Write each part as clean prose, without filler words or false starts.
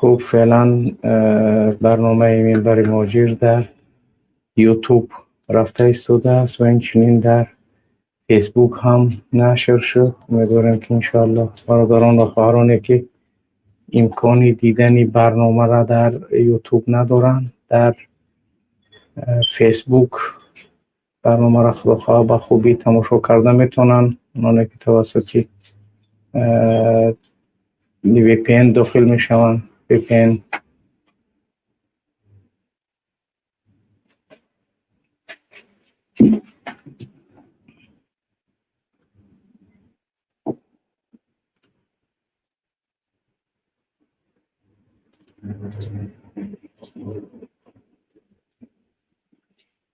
خب فعلا برنامه منبر مهاجر در یوتیوب رفته ایستاده است و اینچنین در فیسبوک هم نشر شد. امیدوارم که انشاءالله برادران و خواهرانی که امکانی دیدن برنامه را در یوتیوب ندارند در فیسبوک برنامه را خواهد به خوبی تماشا کرده میتونن. اونانی که توسط VPN داخل میشوند، VPN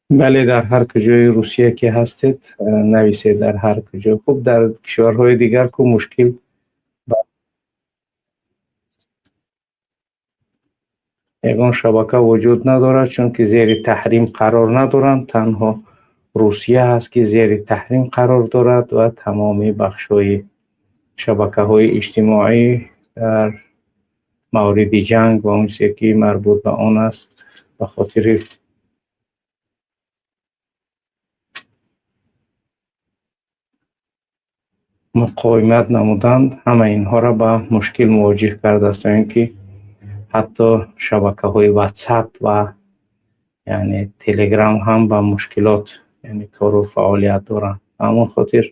بله، در هر کجای روسیه که هستید نویسید در هر کجا. خب در کشورهای دیگر که مشکل یگان شبکه وجود ندارد چون که زیر تحریم قرار ندارند. تنها روسیه هست که زیر تحریم قرار دارد و تمامی بخش‌های شبکه‌های اجتماعی در مورد جنگ و اون چیزی که مربوط به آن است به خاطر مقاومت نمودند همه اینها را به مشکل مواجه کرده است. اینکه حتی شبکه‌های واتساپ و یعنی تلگرام هم با مشکلات یعنی کار و فعالیت دارند. همون خاطر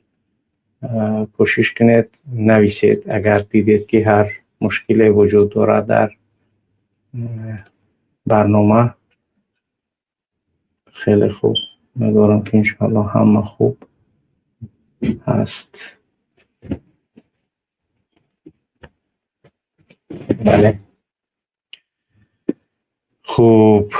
کوشش کنید نویسید اگر دیدید که هر مشکلی وجود دارد در برنامه. خیلی خوب، امیدوارم که انشاءالله همه خوب هست. بله خوب.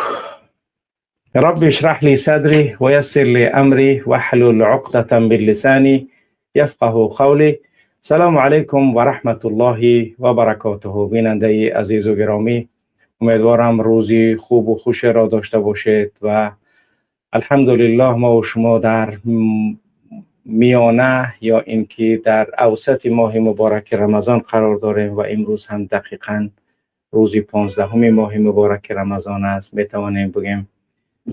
رب اشرح لي صدري ويسر لي امري واحلل عقدة من لساني يفقه قولي. سلام علیکم و رحمت الله و برکاته. بیننده عزیز و گرامی، امیدوارم روزی خوب و خوش را داشته باشید و الحمدلله ما و شما در میانه یا اینکه در اوسط ماه مبارک رمضان قرار داریم و امروز هم دقیقاً روز 15 ماه مبارک رمضان است. میتوانیم بگیم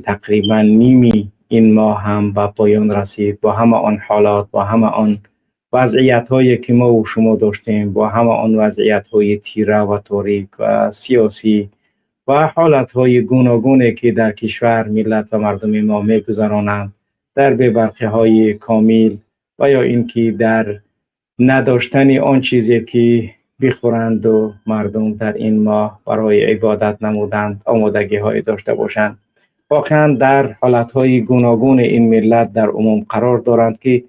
تقریبا نیمی این ماه هم به پایان رسید با همه آن حالات، با همه آن وضعیت هایی که ما و شما داشتیم، با همه آن وضعیت های تیره و تاریک و سیاسی و حالت های گوناگونی که در کشور ملت و مردم ما میگذرانند، در ببرخی های کامل و یا اینکه در نداشتن آن چیزی که بخورند و مردم در این ماه برای عبادت نمودند آمادگی های داشته باشند. واقعا در حالت های گوناگون این ملت در عموم قرار دارند که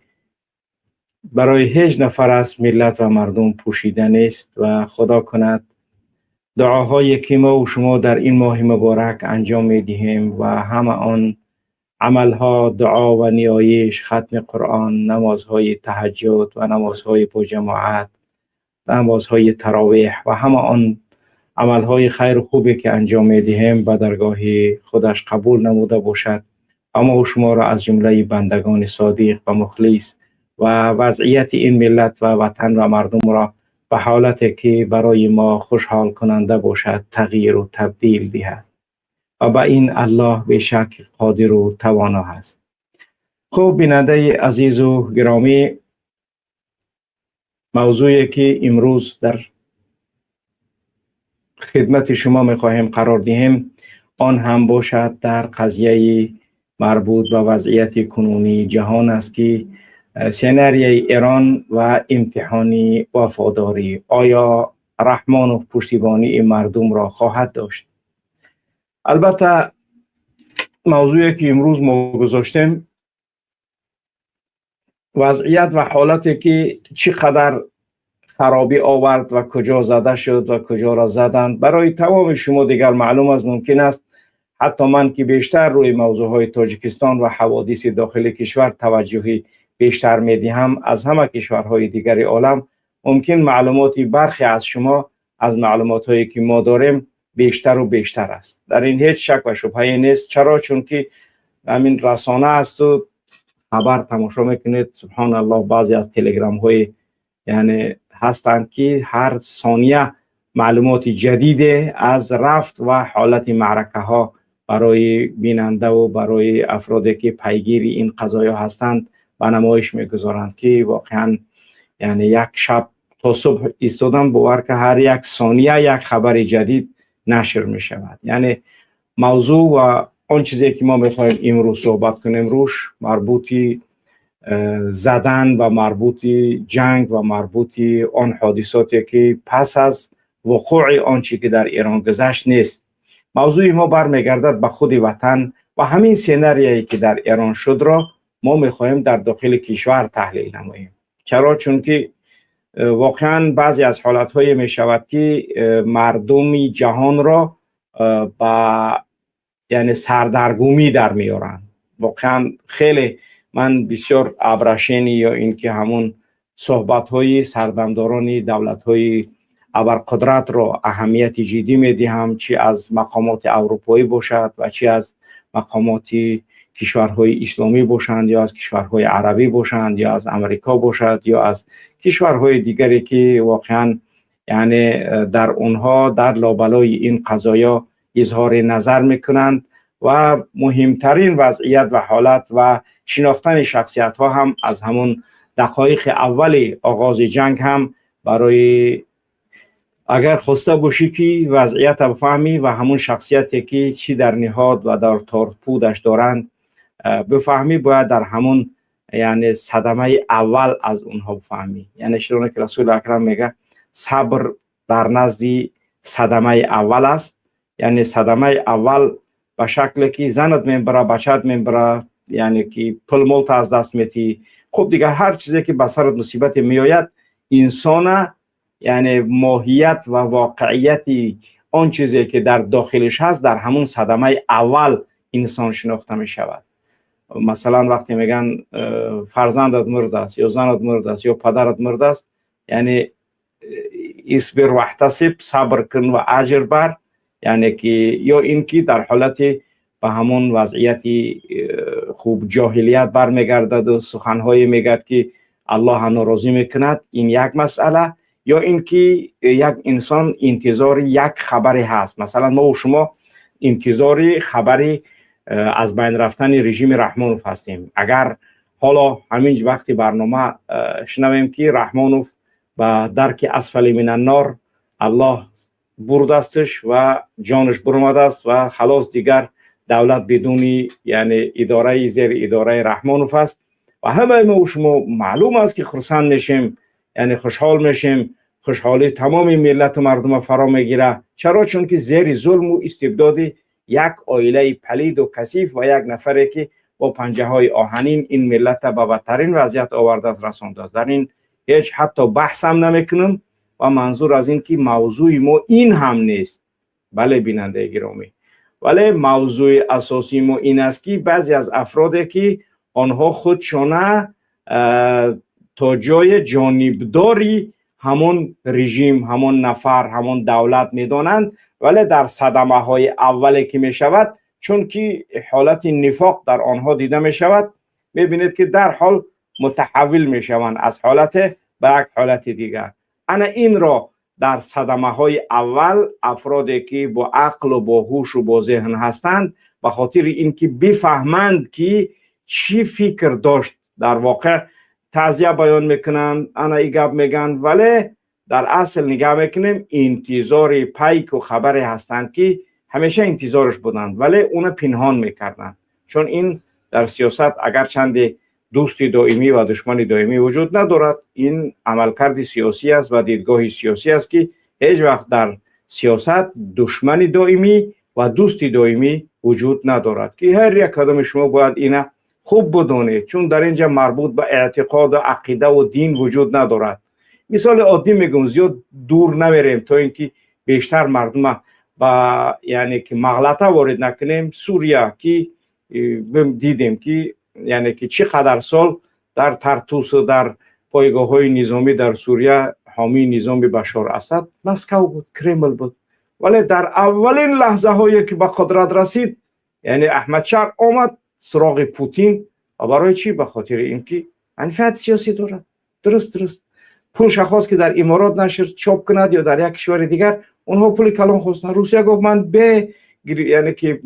برای هیچ نفر از ملت و مردم پوشیده نیست و خدا کند دعاهایی که ما و شما در این ماه مبارک انجام میدهیم و همه آن عملها، دعا و نیایش، ختم قرآن، نمازهای تهجد و نمازهای با جماعت، نمازهای تراویح و همه آن عملهای خیر و خوبی که انجام میدهیم به درگاه خودش قبول نموده باشد. اما و شما را از جمله بندگان صادق و مخلص و وضعیت این ملت و وطن و مردم را به حالتی که برای ما خوشحال کننده باشد تغییر و تبدیل دهد و به این الله به شک قادر و توانا هست. خوب بیننده عزیز و گرامی، موضوعی که امروز در خدمت شما میخواهیم قرار دهیم آن هم باشد در قضیه مربوط به وضعیت کنونی جهان است که سناریوی ایران و امتحانی وفاداری آیا رحمان و پشتیبانی مردم را خواهد داشت. البته موضوعی که امروز ما گذاشتیم وضعیت و حالتی که چقدر خرابی آورد و کجا زده شد و کجا را زدند برای تمام شما دیگر معلوم است. ممکن است حتی من که بیشتر روی موضوعهای تاجیکستان و حوادث داخل کشور توجهی بیشتر میدهم از همه کشورهای دیگر عالم، ممکن معلوماتی برخی از شما از معلوماتی که ما داریم بیشتر و بیشتر است. در این هیچ شک و شبهه نیست. چرا؟ چون که همین رسانه است و خبر تماشا میکنید. سبحان الله، بعضی از تلگرام های یعنی هستند که هر ثانیه معلومات جدید از رفت و حالت معرکه ها برای بیننده و برای افرادی که پیگیر این قضایا هستند به نمایش میگذارند که واقعا یعنی یک شب تا صبح ایستادم باور که هر یک ثانیه یک خبر جدید نشر می شود. یعنی موضوع و آن چیزی که ما میخوایم امروز صحبت کنیم روش مربوطی زدن و مربوطی جنگ و مربوطی آن حادثاتی که پس از وقوع آنچه که در ایران گذشت نیست. موضوع ما برمیگردد به خود وطن و همین سیناریویی که در ایران شد را ما میخوایم در داخل کشور تحلیل نماییم. چرا؟ چون که واقعا بعضی از حالتهای میشود که مردم جهان را با یعنی سردرگمی در میارن. واقعا خیلی من بسیار ابرشینی یا اینکه همون صحبت‌های سردمداران دولت‌های ابرقدرت را اهمیت جدی میدهم، چی از مقامات اروپایی باشد و چی از مقامات کشورهای اسلامی باشند یا از کشورهای عربی باشند یا از امریکا باشد یا از کشورهای دیگری که واقعا یعنی در اونها در لابلای این قضایا اظهار نظر میکنند و مهمترین وضعیت و حالت و شناختن شخصیت ها هم از همون دقایق اول آغاز جنگ هم برای اگر خواسته باشی که وضعیت بفهمی و همون شخصیتی که چی در نهاد و در تارپودش دارند بفهمی، باید در همون یعنی صدمه اول از اونها بفهمی. یعنی شرونه که رسول اکرم میگه صبر در نزدی صدمه اول است. یعنی صدمه اول به شکل که زنت میبره بچت میبره، یعنی که پل ملت از دست میتی. خب دیگه هر چیزی که به سرت مصیبت میآید انسان یعنی ماهیت و واقعیتی آن چیزی که در داخلش هست در همون صدمه اول انسان شناخته می شود. مثلا وقتی میگن فرزندت مرده است یا زنت مرده است یا پدرت مرده است، یعنی اصبر و احتسب، صبر کن و اجر بر، یعنی که یا اینکه در حالت به همون وضعیتی خوب جاهلیت برمیگردد و سخنهای میگد که الله ناراضی میکند، این یک مسئله. یا اینکه یک انسان انتظار یک خبری هست. مثلا ما و شما انتظار خبری از بین رفتن رژیم رحمانوف هستیم. اگر حالا همین وقتی برنامه شنویم که رحمانوف با درک اسفل من النار الله بردستش و جانش برآمده است و خلاص دیگر دولت بدون یعنی اداره زیر اداره رحمانوف است و همه ما و شما معلوم است که خرسند میشیم، یعنی خوشحال میشیم، خوشحالی تمام ملت و مردم فرا میگیره. چرا؟ چون که زیر ظلم و استبداد یک عائله پلید و کثیف و یک نفری که با پنجه های آهنین این ملت به بدترین وضعیت آورده است رسانده است. در این هیچ حتی بحث هم نمیکنم و منظور از این که موضوع ما این هم نیست. بله بیننده گرامی، ولی موضوع اساسی ما این است که بعضی از افرادی که آنها خودشانه تا جای جانبداری همون رژیم، همون نفر، همون دولت میدانند، ولی در صدمه های اولی که می شود، چون که حالت نفاق در آنها دیده می شود، می بینید که در حال متحول می شوند از حالت به یک حالت دیگر. انا این را در صدمه های اول افرادی که با عقل و با هوش و با ذهن هستند به خاطر اینکه بفهمند که چی فکر داشت در واقع تعزیه بیان میکنن، انا ای گپ میگن، ولی در اصل نگاه میکنیم انتظار پیک و خبری هستند که همیشه انتظارش بودند ولی اون پنهان میکردن. چون این در سیاست اگر چند دوستی دائمی و دشمن دائمی وجود ندارد، این عملکرد سیاسی است و دیدگاه سیاسی است که هیچ وقت در سیاست دشمن دائمی و دوستی دائمی وجود ندارد که هر یک کدام شما باید اینا خوب بدونید، چون در اینجا مربوط به اعتقاد و عقیده و دین وجود ندارد. مثال عادی میگم، زیاد دور نمیریم تا اینکه بیشتر مردم با یعنی که مغلطه وارد نکنیم. سوریه که دیدیم که یعنی که چقدر سال در ترتوس و در پایگاه های نظامی در سوریه حامی نظام بشار اسد مسکو بود، کرمل بود، ولی در اولین لحظه هایی که به قدرت رسید یعنی احمد شاه آمد سراغ پوتین. و برای چی؟ به خاطر اینکه منفعت سیاسی دارد. درست پولش خواست که در امارات نشر چاپ کند یا در یک کشور دیگر، اونها پول کلان خواستن. روسیه گفت من به یعنی که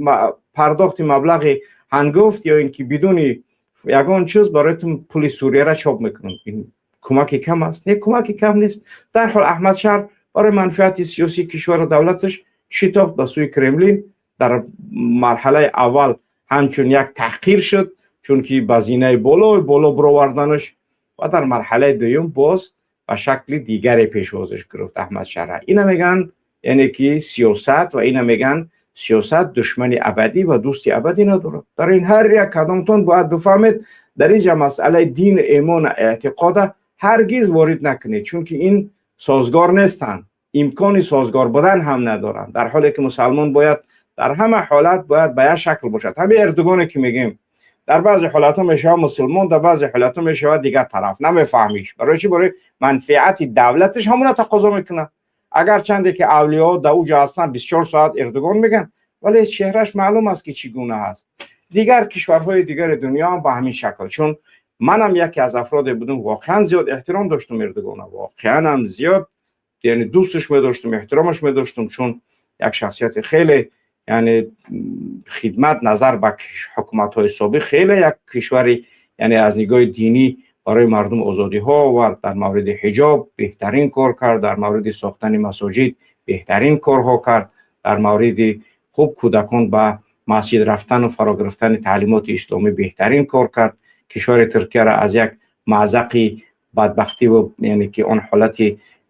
پرداخت مبلغ هنگفت یا اینکه بدون یگان چیز برایتون پول سوریه را چاپ میکنم. این کمک کم است؟ نه، کمک کم نیست. در حال احمد شهر برای منفعت سیاسی کشور و دولتش شتافت به سوی کرملین. در مرحله اول همچون یک تحقیر شد چون که بزینه بالا برآوردنش، و در مرحله دوم باز به شکل دیگری پیش ازش گرفت احمد شهر. اینا میگن یعنی که سیاست، و اینا میگن سیاست دشمن ابدی و دوستی ابدی نداره. در این هر یک کدامتون باید بفهمید در اینجا مسئله دین، ایمان، اعتقاد هرگز وارد نکنید، چون که این سازگار نیستن، امکان سازگار بودن هم ندارن. در حالی که مسلمان باید در همه حالت باید به یک شکل باشد. همین اردوگانی که میگیم در بعضی حالات میشه مسلمان، در بعضی حالات میشه دیگر طرف، نمیفهمیش. برای چی؟ برای منفعت دولتش همون تقاضا میکنه. اگر چنده که اولیا در اوج هستن 24 ساعت اردوگان میگن، ولی چهرهش معلوم است که چگونه هست. دیگر کشورهای دیگر دنیا هم به همین شکل. چون منم یکی از افراد بودم واقعا زیاد احترام داشتم اردوگان، واقعا هم زیاد یعنی دوستش می‌داشتم، احترامش می‌داشتم، چون یک شخصیت خیلی یعنی خدمت نظر به حکومت‌های سابق، خیلی یک کشوری یعنی از نگاه دینی برای مردم آزادی ها و در مورد حجاب بهترین کار کرد، در مورد ساختن مساجد بهترین کارها کرد، در مورد خوب کودکان به مسجد رفتن و فرا گرفتن تعلیمات اسلامی بهترین کار کرد. کشور ترکیه را از یک مازق بدبختی و یعنی که آن حالت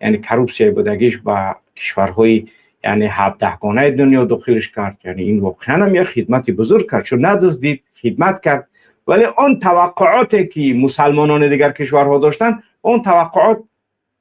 یعنی کروپسیای بودگیش به کشورهای یعنی 17 گانه دنیا داخلش کرد. یعنی این واقعا هم یک خدمت بزرگ کرد، چون ندزدید، خدمت کرد. ولی آن توقعاتی که مسلمانان دیگر کشورها داشتن، اون توقعات،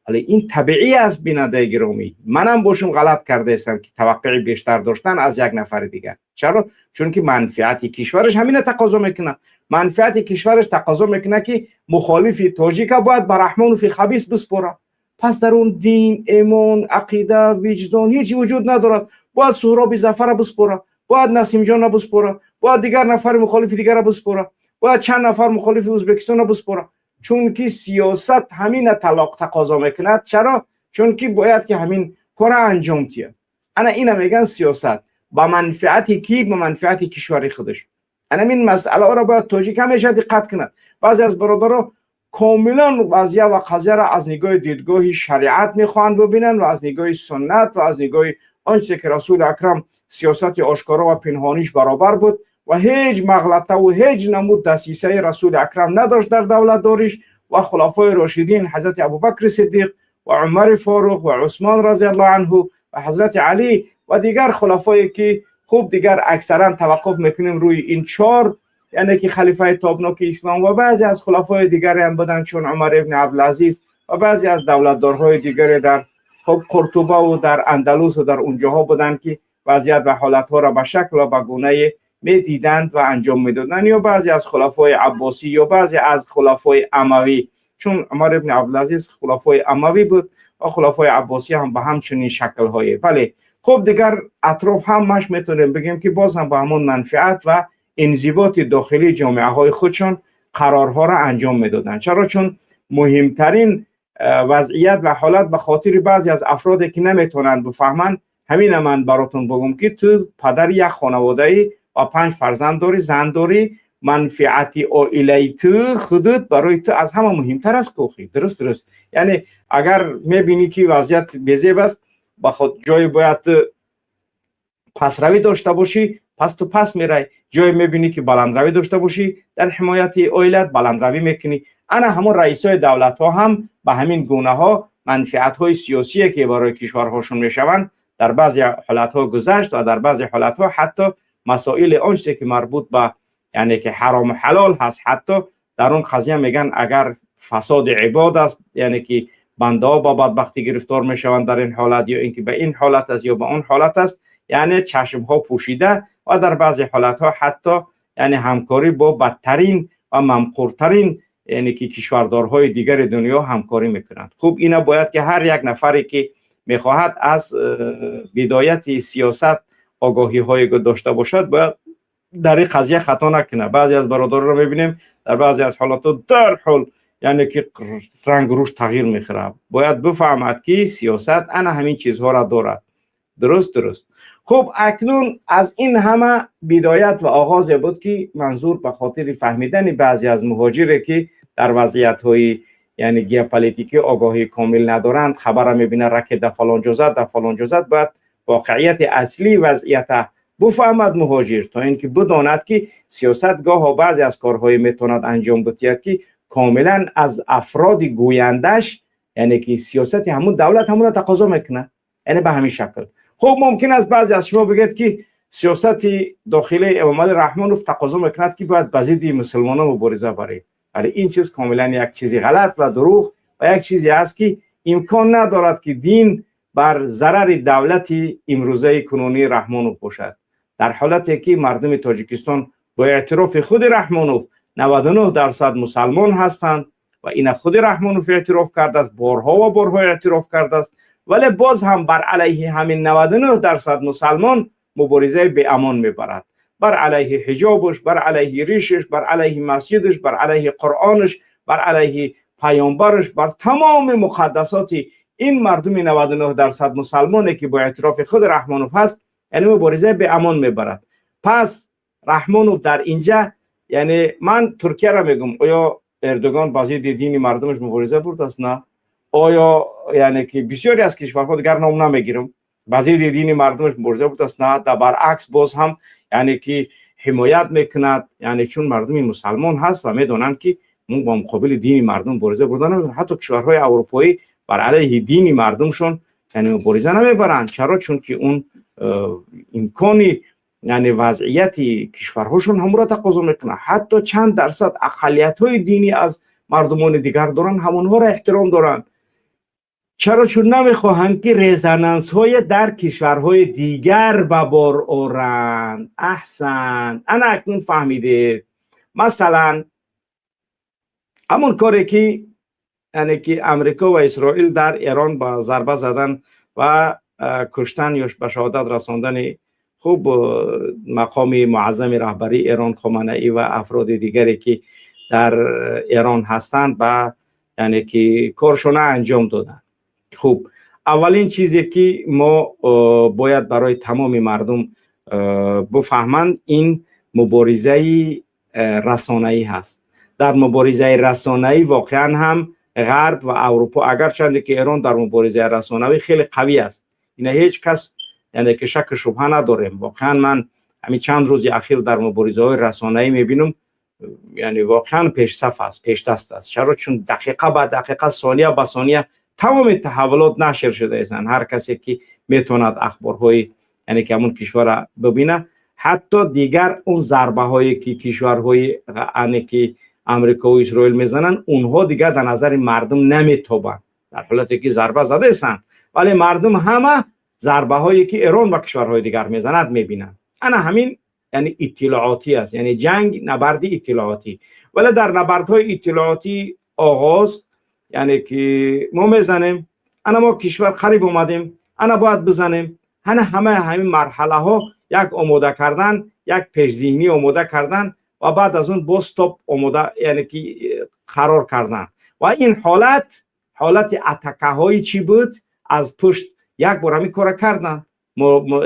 ولی این طبیعی است بیننده گرامی، منم باشم غلط کرده هستم که توقعی بیشتر داشتن از یک نفر دیگر. چرا؟ چون که منفعت کشورش همین تقاضا میکنه. منفعت کشورش تقاضا میکنه که مخالف تاجیک باید به رحمان فی خبیث بسپره. پس در اون دین، ایمان، عقیده، وجدان هیچ وجود ندارد. باید سهراب ظفر بسپره، باید نسیم جان بسپره، باید دیگر نفر مخالف دیگر بسپره، باید چند نفر مخالف ازبکستان بسپره. چون که سیاست همین طلاق تقاضا میکند. چرا؟ چون که باید که همین کار انجام تیه. انا اینا میگن سیاست با منفعتی کی؟ با منفعتی کشوری خودش. انا این مسئله را باید تاجیک همیشه دقت کند. بعضی از برادرها کاملا قضیه و قضیه را از نگاه دیدگاه شریعت میخوان ببینن و از نگاه سنت و از نگاه آنچه که رسول اکرم سیاست آشکارا و پنهانیش برابر بود و هیچ مغلطه و هیچ نمود دسیسه رسول اکرم نداشت در دولت داریش و خلفای راشدین حضرت ابوبکر صدیق و عمر فاروق و عثمان رضی الله عنه و حضرت علی و دیگر خلفایی که خوب دیگر اکثرا توقف میکنیم روی این 4 یعنی که خلیفه تابناک اسلام و بعضی از خلفای دیگر هم بودن چون عمر ابن عبدالعزیز و بعضی از دولتدارهای دیگر در قرطبه و در اندلس و در اونجاها بودن که وضعیت و حالتها را به شکل و به گونه میدیدند و انجام میدادند، یا بعضی از خلفای عباسی یا بعضی از خلفای اموی، چون عمر ابن عبدالعزیز خلفای اموی بود و خلفای عباسی هم به همچنین شکل‌های. ولی خب دیگر اطراف هم مش میتونیم بگیم که باز هم با همون منفعت و انضباط داخلی جامعه های خودشون قرارها را انجام میدادن. چرا؟ چون مهمترین وضعیت و حالت به خاطر بعضی از افرادی که نمیتونن بفهمن، همین من براتون بگم که تو پدر یک خانواده و 5 فرزند داری، زن داری، منفعت عائله تو خودت برای تو از همه مهمتر است کوخی. درست یعنی اگر میبینی که وضعیت بی‌زیب است، با خود جای باید پس روی داشته باشی، پس تو پس میری. جای میبینی که بلند روی داشته باشی، در حمایت عائلت بلند روی میکنی. انا همون رئیسای دولت ها هم به همین گونه ها منفعت های سیاسی که برای کشورهاشون میشوند در بعضی حالت ها گذشت و در بعضی حالت ها حتی مسائل آنچه که مربوط به یعنی که حرام و حلال هست، حتی در اون قضیه میگن اگر فساد عباد است، یعنی که بنده ها با بدبختی گرفتار میشوند در این حالت، یا اینکه به این حالت است یا به اون حالت است، یعنی چشم ها پوشیده و در بعضی حالت ها حتی یعنی همکاری با بدترین و ممقورترین یعنی که کشوردارهای دیگر دنیا همکاری میکنند. خوب اینا باید که هر یک نفری که میخواهد از بدایت سیاست آگاهی های داشته باشد باید در این قضیه خطا نکنه. بعضی از برادران رو میبینیم در بعضی از حالات در حال یعنی که رنگ روش تغییر میخوره. باید بفهمد که سیاست انا همین چیزها را دارد. درست. خب اکنون از این همه بدایت و آغاز بود که منظور به خاطر فهمیدن بعضی از مهاجره که در وضعیت های یعنی ژئوپلیتیکی آگاهی کامل ندارند، خبر میبینه رکه در فلان جزت باید واقعیت اصلی وضعیت بفهمد مهاجر، تا اینکه بداند که سیاست گاه ها بعضی از کارهای میتوند انجام بده که کاملا از افراد گویندش، یعنی که سیاست همون دولت همون تقاضا میکنه، یعنی به همین شکل. خب ممکن است بعضی از شما بگید که سیاست داخلی امام علی رحمانوف تقاضا میکند که باید بزید مسلمانان مبارزه برید، ولی این چیز کاملا یک چیزی غلط و دروغ و یک چیزی است که امکان ندارد که دین بر ضرر دولت امروزه کنونی رحمانوف باشد، در حالتی که مردم تاجیکستان با اعتراف خود رحمانوف 99% مسلمان هستند و این خود رحمانوف اعتراف کرده است، بارها و بارها اعتراف کرده است، ولی باز هم بر علیه همین 99% مسلمان مبارزه به امان میبرد، بر علیه حجابش، بر علیه ریشش، بر علیه مسجدش، بر علیه قرآنش، بر علیه پیامبرش، بر تمام مقدسات این مردم 99% مسلمانی که با اعتراف خود رحمانوف هست، یعنی مبارزه به امان میبرد. پس رحمانوف در اینجا، یعنی من ترکیه را میگم، آیا اردوغان بازی دینی مردمش مبارزه برد است؟ نه. آیا یعنی که بسیاری از کشورها دیگر نام نمیگیرم بازی دینی مردمش مبارزه برد است؟ نه. در برعکس باز هم یعنی که حمایت میکند، یعنی چون مردم مسلمان هست و میدونن که من با مقابل دینی مردم مبارزه بردن، حتی کشورهای اروپایی بر علیه دینی مردمشون یعنی مبارزه نمیبرند. چرا؟ چون که اون امکانی یعنی وضعیت کشورهاشون هم را تقاضا میکنه، حتی چند درصد اقلیت های دینی از مردمان دیگر دارن، همونها را احترام دارن. چرا؟ چون نمیخواهند که رزونانس های در کشورهای دیگر به بار آورند. احسن، انا اکنون فهمیدید. مثلا همون کاری که یعنی که امریکا و اسرائیل در ایران با ضربه زدن و کشتن یا به شهادت رساندن خوب مقام معظم رهبری ایران خامنه ای و افراد دیگری که در ایران هستند و یعنی که کارشون انجام دادن. خوب، اولین چیزی که ما باید برای تمام مردم بفهمند این مبارزه رسانه‌ای هست. در مبارزه رسانه‌ای واقعا هم غرب و اروپا، اگرچند که ایران در مبارزه رسانه‌ای خیلی قوی است، این هیچ کس یعنی که شک شبهه نداریم. واقعا من همین چند روز اخیر در مبارزه‌های رسانه‌ای می‌بینم، یعنی واقعا پیش صف است، پیش دست است. چرا؟ چون دقیقه به دقیقه، ثانیه به ثانیه تمام تحولات نشر شده است. هر کسی که میتواند اخبارهای یعنی که همون کشور ببینه، حتی دیگر اون ضربه هایی که کشورهای یعنی که امریکا و اسرائیل میزنن، اونها دیگر در نظر مردم نمیتابند، در حالتی که ضربه زده هستند، ولی مردم همه ضربه هایی که ایران و کشورهای دیگر میزند میبینند. انا همین یعنی اطلاعاتی است، یعنی جنگ نبرد اطلاعاتی. ولی در نبردهای اطلاعاتی آغاز یعنی که ما میزنیم، انا ما کشور خریب اومدیم، انا باید بزنیم، همین مرحله ها یک آماده کردن، یک پیش ذهنی آماده کردن و بعد از اون باستاپ آماده یعنی که قرار کردن. و این حالت اتکه های چی بود؟ از پشت یک بار همین کار کردن،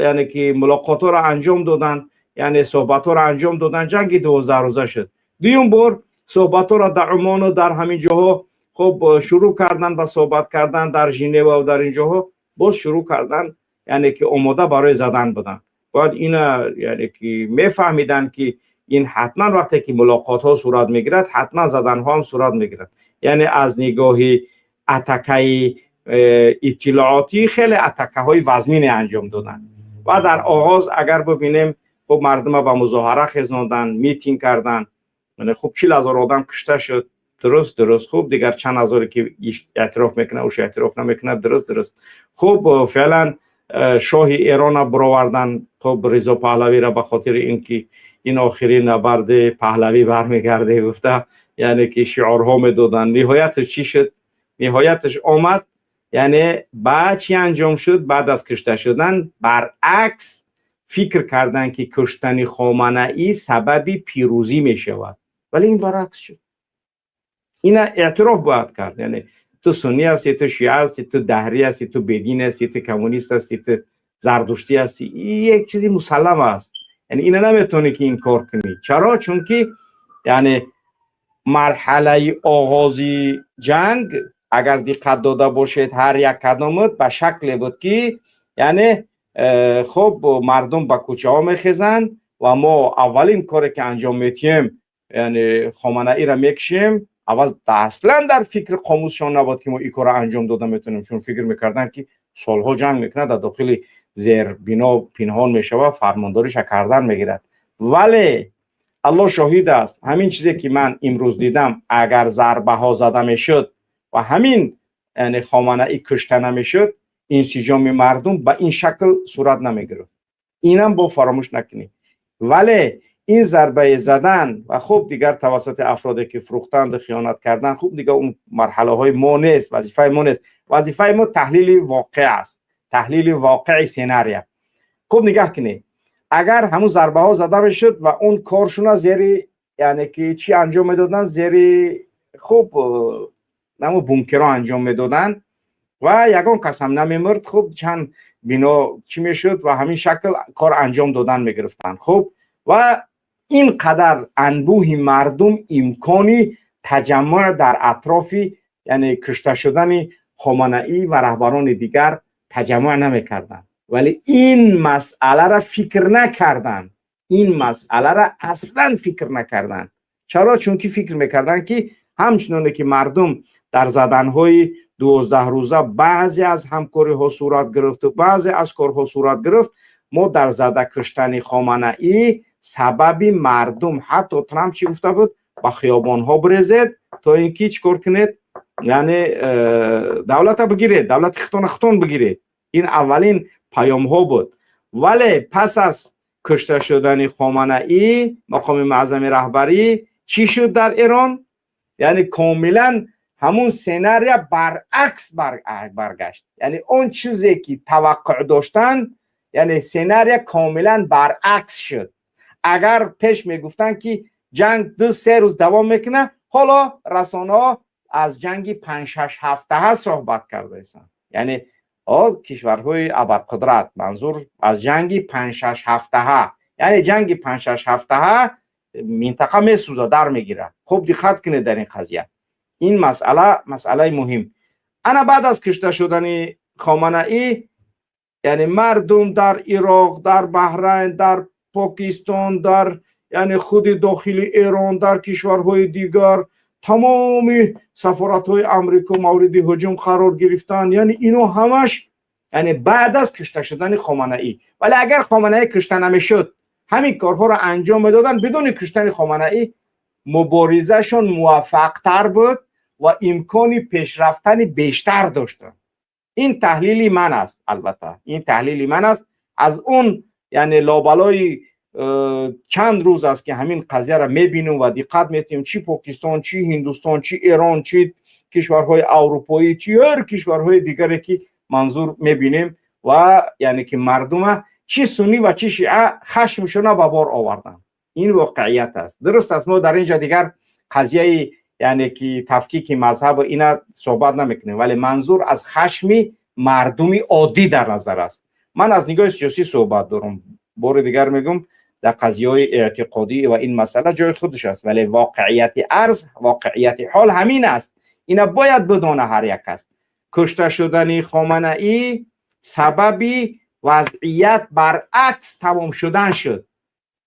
یعنی که ملاقات ها را انجام دادن، یعنی صحبت ها را انجام دادن. جنگ 12 روزه شد. دوم بار صحبت ها را در عمان و در همین جاها خب شروع کردن و صحبت کردن، در ژنو و در این جاها باز شروع کردن، یعنی که آماده برای زدن بودن. باید اینا یعنی که میفهمیدن که این حتما وقتی که ملاقات ها صورت میگیرد، حتما زدن ها هم صورت میگیرد. یعنی از نگاه اتکه اطلاعاتی خیلی اتکه های وزمین انجام دادن. و در آغاز اگر ببینیم خب مردم به مظاهره خیزاندن، میتینگ کردن، یعنی خب 40,000 آدم کشته شد. درست. خوب دیگر چند هزاری که اعتراف میکنه اوش اعتراف نمیکنه. درست. خب فعلا شاه ایران را برآوردن، خب رضا پهلوی را، به خاطر اینکه این آخرین نبرد پهلوی برمیگرده گفته، یعنی که شعارها میدادن. نهایتش چی شد؟ نهایتش آمد، یعنی بعد چی انجام شد؟ بعد از کشته شدن برعکس فکر کردن که کشتن خامنه ای سبب پیروزی می شود، ولی این برعکس شد. اینا اعتراف باید کرد. یعنی تو سنی هستی، تو شیعه هستی، تو دهری هستی، تو بدین هستی، تو کمونیست هستی، تو زردشتی هستی، یک چیزی مسلم است. یعنی اینا نمیتونی که این کار کنی. چرا؟ چون که یعنی مرحله آغازی جنگ اگر دقت داده باشید هر یک کدامت به شکل بود که یعنی خب مردم به کوچه ها میخیزند و ما اولین کاری که انجام میتیم یعنی خامنه ای را میکشیم. اول اصلا در فکر قاموسشان نبود که ما این کار را انجام داده میتونیم، چون فکر میکردن که سالها جنگ میکنه در داخل زیر بنا پنهان میشوه، فرمانداریش کردن میگیرد. ولی الله شاهد است همین چیزی که من امروز دیدم اگر ضربه ها زده میشد و همین یعنی خامنه ای کشته نمیشد، انسجام مردم به این شکل صورت نمیگرفت. اینم با فراموش نکنید. ولی این ضربه زدن و خوب دیگر توسط افرادی که فروختند و خیانت کردن، خوب دیگر اون مرحله های ما نیست، وظیفه ما نیست. وظیفه ما تحلیل واقع است، تحلیل واقع سیناریو. خوب نگاه کنید، اگر همون ضربه ها زده میشد و اون کارشون زیر یعنی که چی انجام میدادن، زیر خوب نمو بونکرها انجام میدادن و یگان کس هم نمیمرد، خوب چند بنا چی میشد و همین شکل کار انجام دادن میگرفتن. خوب و اینقدر انبوه مردم امکانی تجمع در اطراف یعنی کشته شدن خامنه ای و رهبران دیگر تجمع نمیکردن. ولی این مسئله را فکر نکردن، این مسئله را اصلا فکر نکردن. چرا؟ چون که فکر میکردن که همچنانه که مردم در زدنهای 12 روزه بعضی از همکاری ها صورت گرفت و بعضی از کارها صورت گرفت، ما در زده کشتن خامنه ای سبب مردم، حتی ترامپ چی گفته بود، با خیابان ها بریزید تا اینکه چیکار کنید، یعنی دولت بگیرید، دولت ختون بگیرید. این اولین پیام ها بود. ولی پس از کشته شدن خامنه ای مقام معظم رهبری چی شد در ایران؟ یعنی کاملا همون سیناریو برعکس برگشت. یعنی اون چیزی که توقع داشتن، یعنی سیناریو کاملا برعکس شد. اگر پیش میگفتن که جنگ 2-3 روز دوام میکنه، حالا رسانه ها از جنگ 5-6 هفته صحبت کرده هستند. یعنی کشورهای ابرقدرت، منظور از جنگ 5-6 هفته، یعنی جنگ 5-6 هفته منطقه میسوزه، در میگیره. خوب دقت کنید در این قضیه. این مسئله مهم. انا بعد از کشته شدن خامنه ای، یعنی مردم در عراق، در بحرین، در پاکستان، در یعنی خود داخل ایران، در کشورهای دیگر، تمام سفارت‌های امریکا مورد هجوم قرار گرفتن. یعنی اینو همش یعنی بعد از کشته شدن خامنه ای. ولی اگر خامنه ای کشته نمیشد، همین کارها را انجام میدادن. بدون کشتن خامنه ای مبارزهشون موفق تر بود و امکانی پیشرفتن بیشتر داشتن. این تحلیلی من است. البته این تحلیلی من است. از اون یعنی لابلای چند روز است که همین قضیه را میبینیم و دقت میتیم، چی پاکستان، چی هندوستان، چی ایران، چی کشورهای اروپایی، چی هر کشورهای دیگری که منظور میبینیم و یعنی که مردم چی سنی و چی شیعه خشمشون به بار آوردن. این واقعیت است. درست است، ما در اینجا دیگر قضیه یعنی که تفکیک مذهب و اینا صحبت نمیکنیم، ولی منظور از خشم مردمی عادی در نظر است. من از نگاه سیاسی صحبت دارم. بار دیگر میگم در قضیه های اعتقادی و این مسئله جای خودش است، ولی واقعیت ارز، واقعیت حال همین است. اینا باید بدونه هر یک است. کشته شدن خامنه ای سببی وضعیت برعکس تمام شدن شد.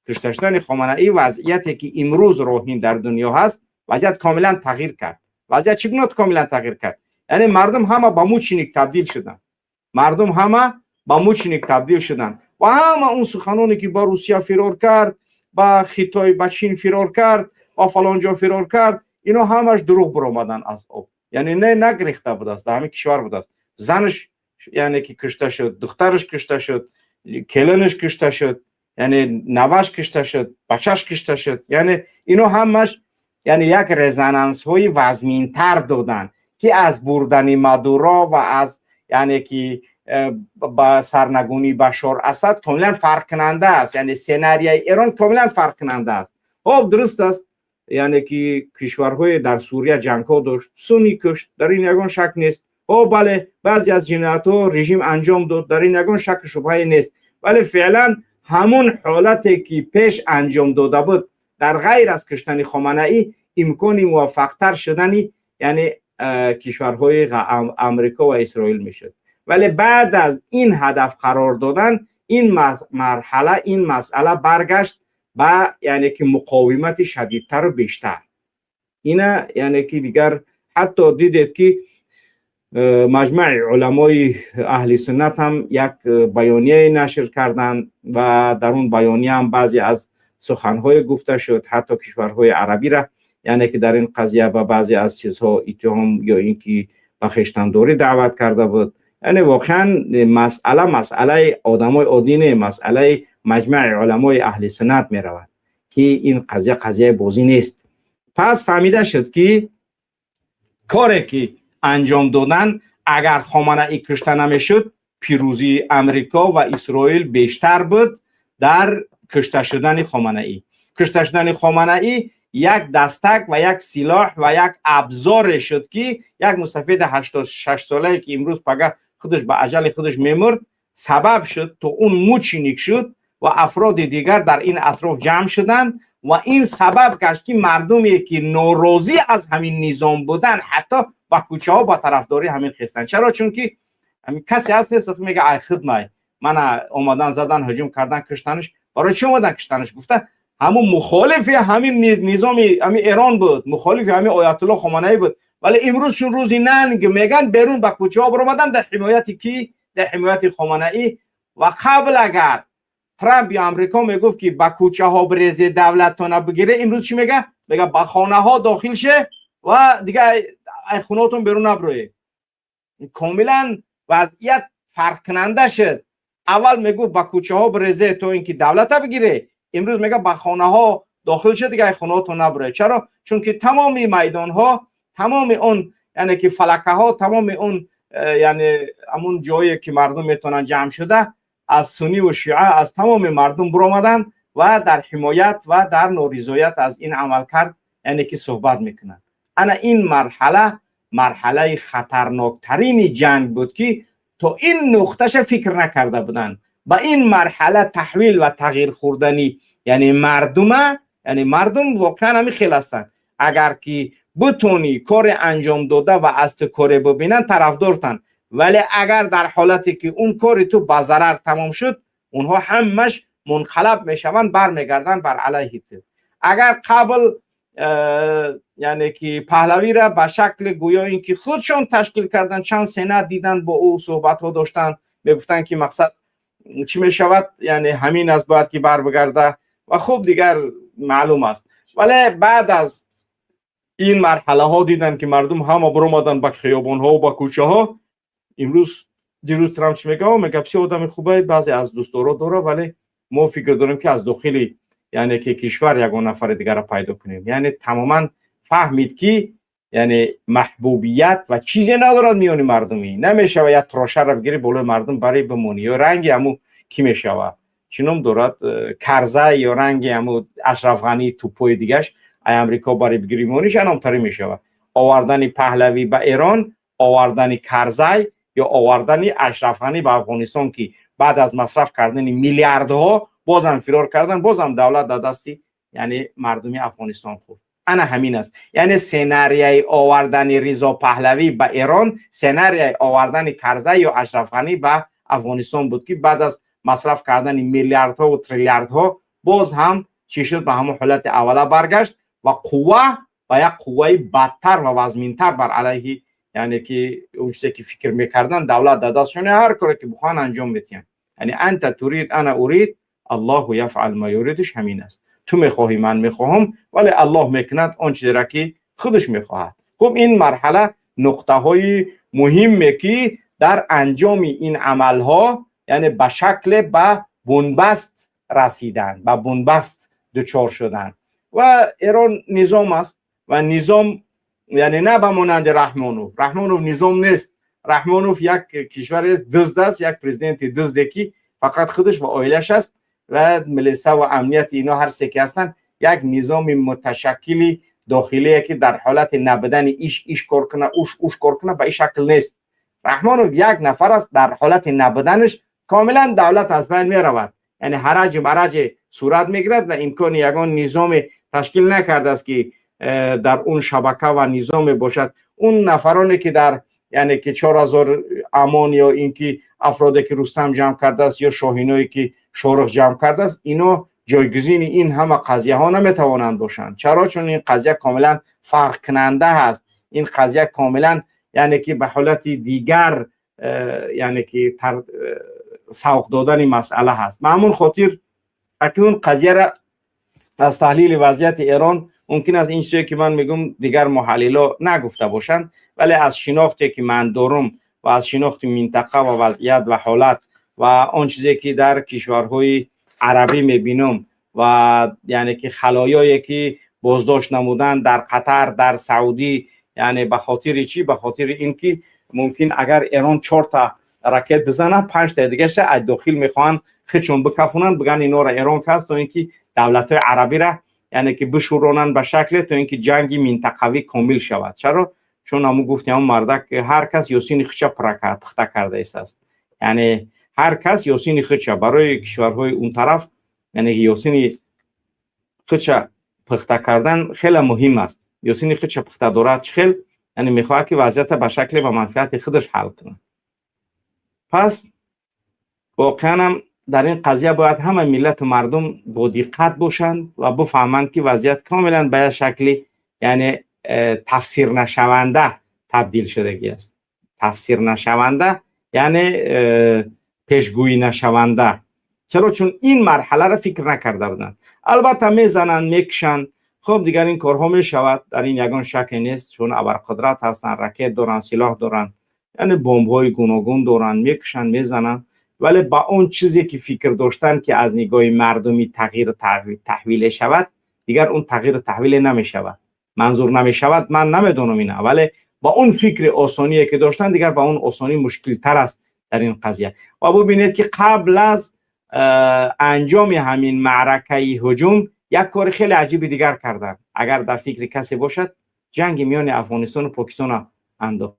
کشته شدن خامنه ای وضعیتی که امروز راهین در دنیا هست، وضعیت کاملا تغییر کرد. وضعیت چگونه کاملا تغییر کرد؟ یعنی مردم همه به موچینک تبدیل شدن. مردم همه به موچینک تبدیل شدن و همه اون سخنانی که با روسیه فرار کرد، با خیتای با چین فرار کرد، با فلان جا فرار کرد، اینا همش دروغ برآمدن از آب. یعنی نه نگریخته بود است، در همین کشور بود است. زنش یعنی که کشته شد، دخترش کشته شد، کلنش کشته شد، یعنی نوش کشته شد، بچهش کشته شد. یعنی اینا همش یعنی یک رزونانس های وزمین تر دادن که از بردن مادورا و از یعنی که با سرنگونی بشار اسد کاملا فرق کننده است. یعنی سناریوی ایران کاملا فرق کننده است. خب درست است، یعنی که کشورهای در سوریه جنگ ها داشت، سونی کشت، در این یگان شک نیست. او بله بعضی از جنایت ها رژیم انجام داد، در این یگان شک شبهه نیست، ولی فعلا همون حالتی که پیش انجام داده بود در غیر از کشتن خامنه ای امکانی موفق تر شدنی یعنی کشورهای امریکا و اسرائیل میشد. ولی بعد از این هدف قرار دادن این مرحله این مسئله برگشت با یعنی که مقاومت شدیدتر و بیشتر. اینا یعنی که دیگر حتی دیدید که مجمع علمای اهل سنت هم یک بیانیه نشر کردند و در اون بیانیه هم بعضی از سخنهای گفته شد، حتی کشورهای عربی را یعنی که در این قضیه و بعضی از چیزها اتهام یا اینکه به خویشتنداری دعوت کرده بود. یعنی واقعا مسئله آدمای عادی نه، مسئله مجمع علمای اهل سنت می رود که این قضیه بازی نیست. پس فهمیده شد که کاری که انجام دادن اگر خامنه ای کشته نمیشد پیروزی امریکا و اسرائیل بیشتر بود در کشته شدن خامنه ای. کشته شدن خامنه ای یک دستک و یک سلاح و یک ابزار شد که یک مستفید 86 ساله که امروز پگه خودش به اجل خودش میمرد سبب شد تا اون موچینیک شد و افراد دیگر در این اطراف جمع شدن و این سبب گشت که مردمی که ناراضی از همین نظام بودن حتی با کوچه ها با طرفداری همین خستن. چرا؟ چون که کسی هست نیست که میگه ای خدمت من اومدن زدن هجوم کردن کشتنش، برای چی اومدن کشتنش؟ گفته همون مخالف همین نظام همین ایران بود، مخالف همین آیت الله خامنه ای بود، ولی امروز چون روزی ننگ میگن بیرون به کوچه ها برآمدن در حمایت کی؟ در حمایت خامنه ای. و قبل اگر ترامپ یا امریکا میگفت که با کوچه ها بریزه دولت تو نبگیره، امروز چی میگه؟ میگه با خانه ها داخل شه و دیگه ای خونهاتون بیرون نبروه. کاملا وضعیت فرق کننده شد. اول میگفت با کوچه ها بریزه تو اینکه دولت بگیره، امروز میگه با خانه ها داخل شه دیگه ای خونهاتون نبروه. چرا؟ چون که تمام میدان ها، تمام اون یعنی که فلکه ها، تمام اون یعنی همون جایی که مردم میتونن جمع شده از سنی و شیعه از تمام مردم برآمدن و در حمایت و در نارضایت از این عمل کرد یعنی که صحبت میکنن. انا این مرحله خطرناکترین جنگ بود که تا این نقطهش فکر نکرده بودن. با این مرحله تحویل و تغییر خوردنی یعنی مردم واقعا همین خیلی هستن. اگر که بتونی کار انجام داده و از تو کار ببینن طرفدارتن، ولی اگر در حالتی که اون کاری تو با ضرر تمام شد اونها همش منقلب میشوند، برمیگردن بر علیه تو. اگر قبل یعنی که پهلوی را به شکل گویا اینکه خودشون تشکیل کردن، چند سنت دیدن با او صحبت ها داشتن، میگفتن که مقصد چی میشود یعنی همین از باید که بر بگرده و خوب دیگر معلوم است. ولی بعد از این مرحله ها دیدن که مردم همه برآمدن به خیابان ها و به کوچه ها. امروز دیروز ترامپ چی میگه؟ میگه بسیار آدم خوبه، بعضی از دوستدارا داره، ولی ما فکر داریم که از داخل یعنی که کشور یگان نفر دیگر را پیدا کنیم. یعنی تماما فهمید که یعنی محبوبیت و چیزی ندارد میان مردمی. نمیشه و یا تراشه را بگیری بالای مردم برای بمونی، یا رنگی همو کی میشوه چنم دارد کرزه یا رنگی همو اشرف غنی توپوی دیگهش ای امریکا برای بگیری مونیش انامتری میشوه. آوردن پهلوی به ایران، آوردن کرزی یا آوردن اشرف غنی به افغانستان که بعد از مصرف کردن میلیاردها بازم فرار کردن، بازم دولت در دستی یعنی مردمی افغانستان خورد. انا همین است. یعنی سناریوی آوردن رضا پهلوی به ایران، سناریوی آوردن کرزی یا اشرف غنی به افغانستان بود که بعد از مصرف کردن میلیاردها و تریلیاردها باز هم چی شد؟ به همون حالت اوله برگشت و قوه و یک قوه بدتر و وزمینتر بر علیه یعنی که اون چیزی که فکر میکردن دولت در دستشون هر کاری که بخوان انجام میتین. یعنی انت تريد انا اريد الله یفعل ما یریدش همین است. تو میخواهی من میخواهم، ولی الله میکند آن چیزی را که خودش میخواهد. خب این مرحله نقطه های مهمه که در انجام این عمل ها یعنی به شکل به بنبست رسیدن، به بنبست دچار شدن. و ایران نظام است و نظام یعنی نه به مانند رحمانوف نظام نیست. رحمانوف یک کشور دزد است، یک پرزیدنت دزده که فقط خودش و عائلش است و ملیسا و امنیت اینا هر سه که هستن یک نظام متشکلی داخلی که در حالت نبودن ایش کار کنه اوش کار کنه به این شکل نیست. رحمانوف یک نفر است، در حالت نبودنش کاملا دولت از بین می رود، یعنی حرج مرج صورت میگیرد و امکان یگان نظام تشکیل نکرده است که در اون شبکه و نظام باشد. اون نفرانی که در یعنی که 4000 امان یا اینکه افرادی که رستم جمع کرده است یا شاهینایی که شارخ جمع کرده است، اینا جایگزین این همه قضیه ها نمیتوانند باشند. چرا؟ چون این قضیه کاملا فرق کننده است. این قضیه کاملا یعنی که به حالت دیگر یعنی که سوق دادن مسئله هست. به همون خاطر اکنون قضیه را از تحلیل وضعیت ایران ممکن است این چیزی که من میگم دیگر محللا نگفته باشند، ولی از شناختی که من دارم و از شناخت منطقه و وضعیت و حالت و آن چیزی که در کشورهای عربی میبینم و یعنی که خلایایی که بازداشت نمودن در قطر، در سعودی، یعنی به خاطر چی؟ به خاطر اینکه ممکن اگر ایران 4 تا راکت بزنه 5 تا دیگه شه از داخل میخوان خودشون بکفونن بگن اینا را ایران کست تا اینکه دولت‌های عربی را یعنی که بشورانن به شکل تا اینکه جنگی منطقوی کامل شود. چرا؟ چون همون گفتیم مردک هر کس یاسین خودش پخته کرده است، یعنی هر کس یاسین خودش برای کشورهای اون طرف یعنی یاسین خودش پخته کردن خیلی مهم است. یاسین خودش پخته دارد خیلی یعنی میخواد که وضعیت به شکل و منفعت خودش حل کنه. پس واقعا هم در این قضیه باید همه ملت و مردم با دقت باشند و بفهمند که وضعیت کاملا به شکلی یعنی تفسیر نشونده تبدیل شدگی است. تفسیر نشونده یعنی پیشگویی نشونده. چرا؟ چون این مرحله را فکر نکرده بودند. البته میزنند میکشند، خب دیگر این کارها میشود، در این یگان شک نیست، چون ابرقدرت هستند، راکت دارن، سلاح دارن، یعنی بمب های گوناگون دارن، میکشن میزنن، ولی با اون چیزی که فکر داشتن که از نگاه مردمی تغییر تحویل شود دیگر اون تغییر تحویل نمیشود. منظور نمیشود من نمیدونم اینه، ولی با اون فکر آسانی که داشتن دیگر با اون آسانی مشکل تر است در این قضیه. و ببینید که قبل از انجام همین معرکه هجوم یک کار خیلی عجیب دیگر کردن. اگر در فکر کسی باشد جنگ میان افغانستان و پاکستان انداخت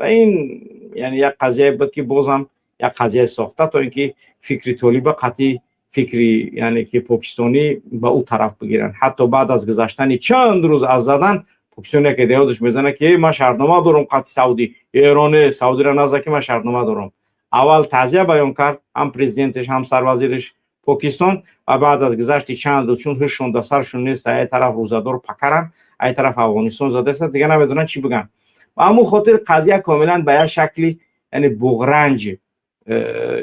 و این یعنی یک قضیه بود که بازم یک قضیه ساخته تا اینکه فکری طالب قطعی فکری یعنی که پاکستانی به او طرف بگیرن. حتی بعد از گذشتن چند روز از زدن پاکستانی که دیادش میزنه که من شرطنامه دارم قطعی سعودی ایرانی سعودی را نزد که من شرطنامه دارم. اول تعزیه بیان کرد هم پرزیدنتش هم سروزیرش پاکستان و بعد از گذشت چند روز چون هیچشون در سرشون نیست ای طرف روزادار پکرن ای طرف افغانستان زده است دیگه نمیدونن چی بگن. و همون خاطر قضیه کاملا به یک شکلی یعنی بغرنج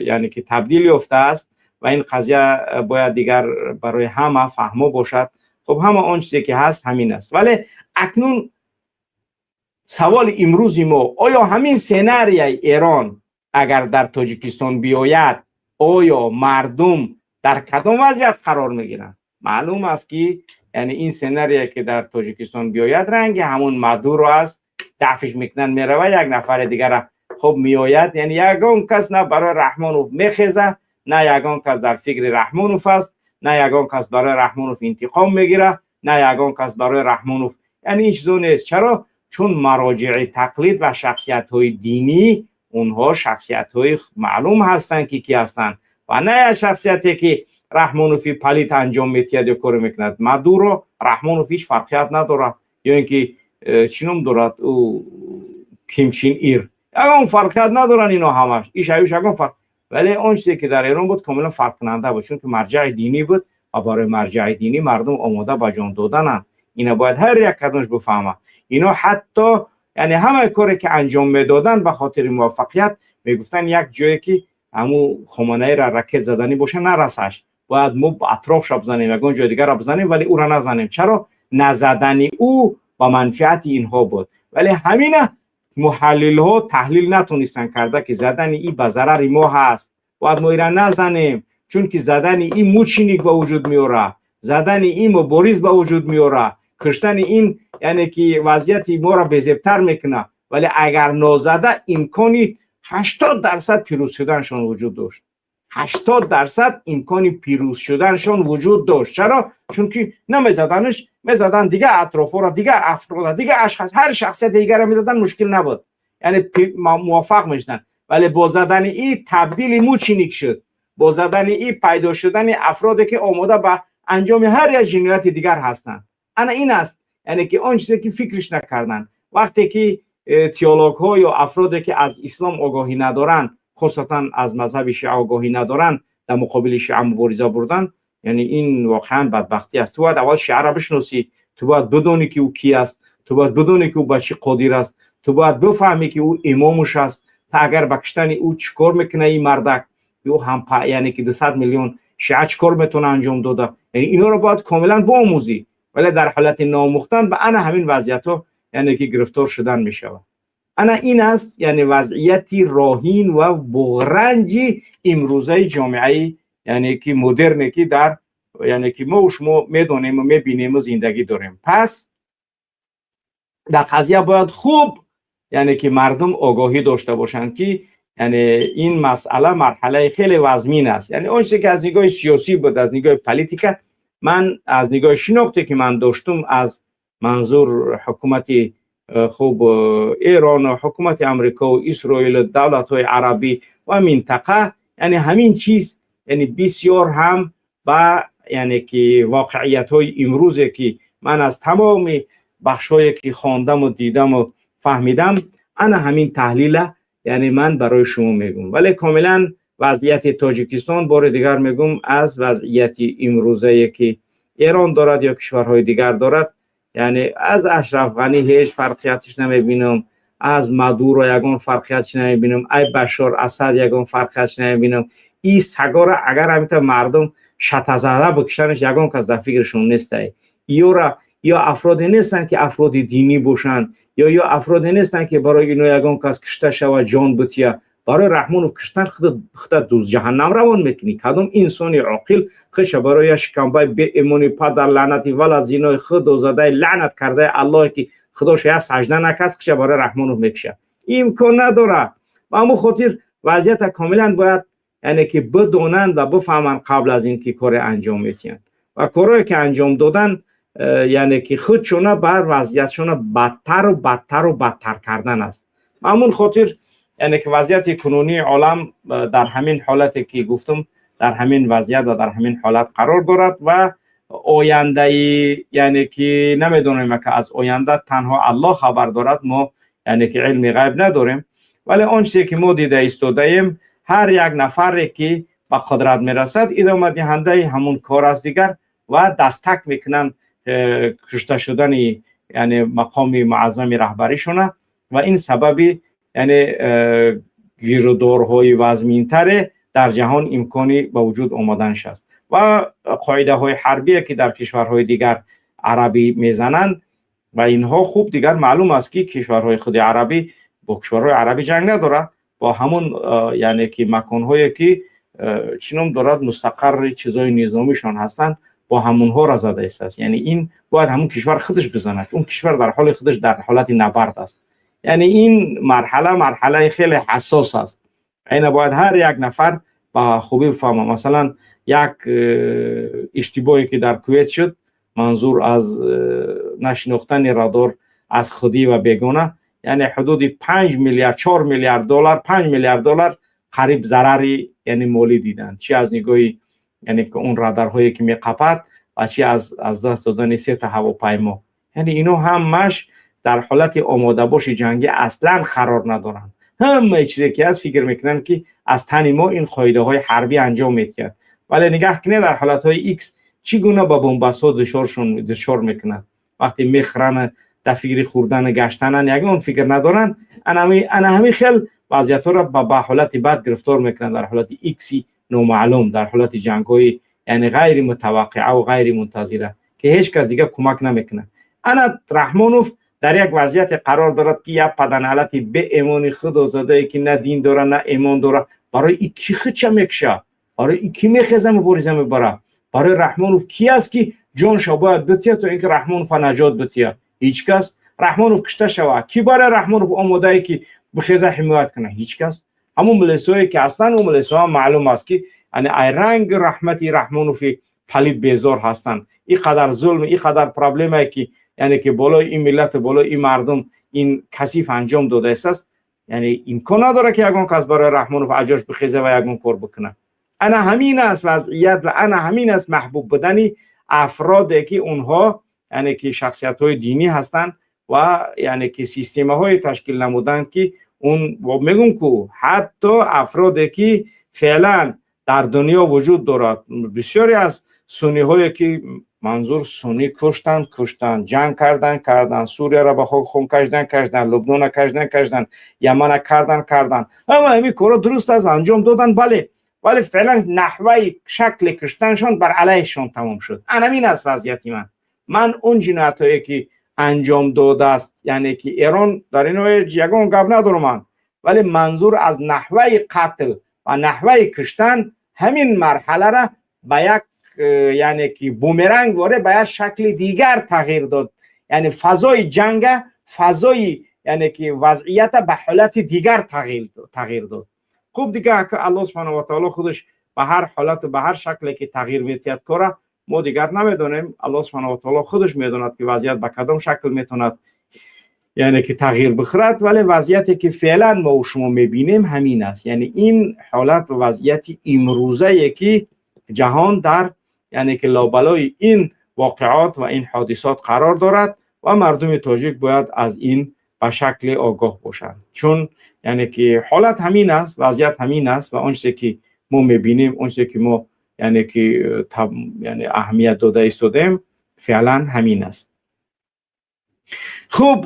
یعنی که تبدیل یافته است و این قضیه باید دیگر برای همه فهمو باشد. خب همه آن چیزی که هست همین است. ولی اکنون سوال امروزی ما آیا همین سناریوی ایران اگر در تاجیکستان بیاید آیا مردم در کدام وضعیت قرار میگیرند؟ معلوم است که یعنی این سناریویی که در تاجیکستان بیاید رنگ همون مدور است، دفعش میکنن میره و یک نفر دیگر خب میآید. یعنی یگان کس نه برای رحمانوف میخیزه، نه یگان کس در فکر رحمانوف است، نه یگان کس برای رحمانوف انتقام میگیره، نه یگان کس برای رحمانوف یعنی این چیزا نیست. چرا؟ چون مراجع تقلید و شخصیت های دینی اونها شخصیت های معلوم هستند که کی هستند و نه شخصیتی که رحمانوفی پلیت انجام میتید یا کار میکند. مدورو رحمانوفیش فرقیت نداره یا اینکه چینم دارد او کیمچین ایر اون فرقیت ندارن اینا همش ایش ایش اون فرق. ولی اون چیزی که در ایران بود کاملا فرق کننده بود چون که مرجع دینی بود و برای مرجع دینی مردم آماده به جان دادن. اینا باید هر یک کدومش بفهمه. اینا حتی یعنی همه کاری که انجام میدادن به خاطر موفقیت میگفتن یک جایی که همو خمینی را راکت زدنی باشه نرسش باید ما اطرافش بزنیم یگان جای دیگر بزنیم ولی او را نزنیم. چرا؟ نزدنی او با منفعت اینها بود. ولی همین محلل ها تحلیل نتونستن کرده که زدن این به ضرر ما هست باید ما را نزنیم چون که زدن این موچینیک به وجود میاره، زدن این مبارز به وجود میاره، کشتن این یعنی که وضعیت ما را بزبتر میکنه. ولی اگر نازده امکانی 80% پیروز شدنشان وجود داشت. 80% امکان پیروز شدنشان وجود داشت. چرا؟ چون که نمیزدنش، میزدن دیگه اطرافا را، دیگه افراد، دیگه اشخاص، هر شخصیت دیگر را میزدن، مشکل نبود، یعنی موفق میشدن. ولی با زدن این تبدیل موچینیک شد، با زدن این پیدا شدن افرادی که آماده به انجام هر یک جنایت دیگر هستند. انا این است، یعنی که آن چیزی که فکرش نکردن. وقتی که تئولوگ ها یا افرادی که از اسلام آگاهی ندارن، خصوصا از مذهب شیعه آگاهی ندارن، در مقابل شیعه مبارزه بردن، یعنی این واقعا بدبختی است. تو باید اول شیعه را بشناسی، تو باید بدونی که او کی است، تو باید بدونی که او به چی قادر است، تو باید بفهمی که او امامش است، تا اگر به کشتن او چیکار میکنه این مردک، او هم یعنی که 200 میلیون شیعه چیکار میتونه انجام داده، یعنی اینا رو باید کاملا بآموزی. ولی در حالت نامختن به انا همین وضعیت ها یعنی که گرفتار شدن میشود. انا این است، یعنی وضعیتی راهین و بغرنج امروزه جامعه یعنی که مدرنی که در یعنی که ما و شما میدونیم و میبینیم و زندگی داریم. پس در قضیه باید خوب یعنی که مردم آگاهی داشته باشند که یعنی این مسئله مرحله خیلی وزمین است. یعنی اون چیزی که از نگاه سیاسی بود، از نگاه پلیتیکا، من از نگاه شناختی که من داشتم از منظور حکومت خوب ایران و حکومت امریکا و اسرائیل، دولت های عربی و منطقه، یعنی همین چیز یعنی بسیار هم با یعنی که واقعیت های امروزی که من از تمام بخش هایی که خواندم و دیدم و فهمیدم، انا همین تحلیل یعنی من برای شما میگم. ولی کاملا وضعیت تاجیکستان بار دیگر میگم از وضعیت امروزه که ایران دارد یا کشورهای دیگر دارد، یعنی از اشرف غنی هیچ فرقیتش نمیبینم، از مادورو یگان فرقیتش نمیبینم، ای بشار اسد یگان فرقیتش نمیبینم. این سگا را اگر همیتا مردم شتزده بکشنش یگان کس در فکرشون نیسته. یا افرادی نیستن که افراد دینی باشن، یا افرادی نیستن که برای اینو یگان کس کشته شود جان بتیه. برای رحمان و کشتن خود دوز جهنم روان میکنی. کدام انسانی عاقل خش برای شکنبه به ایمانی پدر لعنتی ولد زینای خود و زاده لعنت کرده الله که خداش یا سجده نکست خش برای رحمان رو میکشه. امکان نداره. و اما خاطر وضعیت کاملا باید یعنی که بدونند و بفهمند قبل از این که کار انجام میتین و کارهایی که انجام دادن یعنی که خودشونه بر وضعیتشونه بدتر و بدتر و بدتر کردن است. همون خاطر یعنی که وضعیت کنونی عالم در همین حالتی که گفتم، در همین وضعیت و در همین حالت قرار دارد و آینده یعنی که نمیدونیم که از آینده تنها الله خبر دارد، ما یعنی که علم غیب نداریم. ولی آن چیزی که ما دیده ایستاده ایم، هر یک نفری که به قدرت میرسد ادامه دهنده همون کار است دیگر و دستک میکنن کشته شدن یعنی مقام معظم رهبریشونه و این سببی یعنی گیرودارهای وزمینتر در جهان امکانی به وجود آمدنش است و قاعده های حربی که در کشورهای دیگر عربی میزنند و اینها خوب دیگر معلوم است که کشورهای خود عربی با کشورهای عربی جنگ نداره، با همون یعنی که مکانهایی که چنم دارد مستقر چیزای نظامیشان هستند با همونها را زده است. یعنی این باید همون کشور خودش بزند، اون کشور در حال خودش در حالت نبرد است. یعنی این مرحله خیلی حساس است. این باید هر یک نفر با خوبی بفهمه. مثلا یک اشتباهی که در کویت شد، منظور از نشناختن رادار از خودی و بیگانه، یعنی حدود 5 میلیارد 4 میلیارد دلار 5 میلیارد دلار قریب ضرری یعنی مالی دیدن، چی از نگاهی یعنی که اون رادارهایی که میقپد و چی از دست دادن 3 تا هواپیما. یعنی اینو همش در حالت آماده باش جنگی اصلا قرار ندارن. همه چیزی که از فکر میکنن که از تن ما این قاعده های حربی انجام میدهد، ولی نگاه کنید در حالت های ایکس چگونه با بمبست ها دشار میکنن. وقتی میخرن در فکر خوردن گشتنن یگان فکر ندارن، انا همین خیل وضعیت ها را به حالت بد گرفتار میکنن در حالت ایکسی نامعلوم، در حالت جنگ های یعنی غیر متوقعه و غیر منتظره که هیچ کس دیگه کمک نمیکنه. انا رحمانوف در یک وضعیت قرار دارد که یک پدنالتی به ایمان خدا زاده که نه دین داره نه ایمان داره، برای کی خچه میکشه، برای کی میخزه مبارزه میبره. برای رحمانوف کی است که جانش باید بتیه تا اینکه رحمانوف نجات بتیه؟ هیچ کس. رحمانوف کشته شوه، کی برای رحمانوف آماده ای که بخیزه حمایت کنه؟ هیچ کس. همون ملسوی که اصلا اون ملسوها معلوم است که یعنی ای رنگ رحمتی رحمانوف پلید بیزار هستند. این قدر ظلم، این قدر پرابلمی که یعنی که بالای این ملت، بالای این مردم این کثیف انجام داده است، یعنی امکان نداره که یگان کس برای رحمانوف اجاش بخیزه و یگان کار بکنه. انا همین است وضعیت و انا همین است محبوب بدنی افرادی که اونها یعنی که شخصیت های دینی هستند و یعنی که سیستم های تشکیل نمودن که اون میگم که حتی افرادی که فعلا در دنیا وجود دارد، بسیاری از سنی هایی که منظور سنی کشتن، جنگ کردن، سوریه را به خون کشیدن، لبنان کشیدن، یمن کردن، اما همین کارا درست است انجام دادن، بله، ولی فعلا نحوه شکل کشتنشان بر علیهشان تمام شد. همین است وضعیت من اون جنایتایی که انجام داده است، یعنی که ایران در این یگان گپ ندارم من، ولی منظور از نحوه قتل و نحوه کشتن همین مرحله را به یک یعنی که بومرنگ واره به یک شکل دیگر تغییر داد. یعنی فضای جنگ، فضای یعنی که وضعیت به حالت دیگر تغییر داد. خوب دیگه که الله سبحانه و تعالی خودش به هر حالت و به هر شکلی که تغییر میتید کاره ما دیگر نمیدونیم. الله سبحانه و تعالی خودش میدوند که وضعیت به کدام شکل میتوند یعنی که تغییر بخورد، ولی وضعیتی که فعلا ما و شما میبینیم همین است. یعنی این حالت و وضعیت امروزه که جهان در یعنی که لابلای این واقعات و این حادثات قرار دارد و مردم تاجیک باید از این به شکل آگاه باشند، چون یعنی که حالت همین است، وضعیت همین است و آنچه که ما میبینیم، آنچه که ما یعنی که یعنی اهمیت داده ایستادیم فعلا همین است. خوب،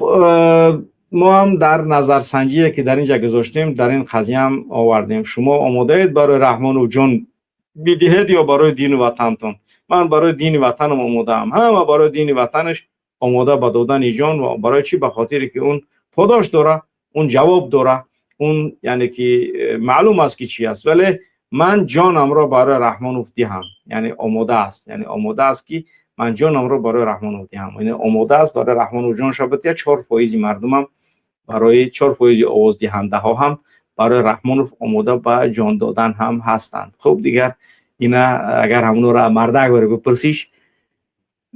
ما هم در نظرسنجی که در اینجا گذاشتیم در این قضیه هم آوردیم. شما آماده اید برای رحمانوف جان بدهید یا برای دین وطنتون؟ من برای دین وطنم آماده ام، همه برای دین وطنش آماده به دادن جان. و برای چی؟ به خاطر که اون پاداش داره، اون جواب داره، اون یعنی که معلوم است که چی است. ولی من جانم را برای رحمانوف دهم، یعنی آماده است، یعنی آماده است که من جانم را برای رحمانوف دهم، یعنی آماده است برای رحمانوف جان شبت. 4% مردمم برای 4% آواز دهنده ها هم برای رحمانوف آماده به جان دادن هم هستند. خب دیگر اینا اگر همون را مردک بره بپرسیش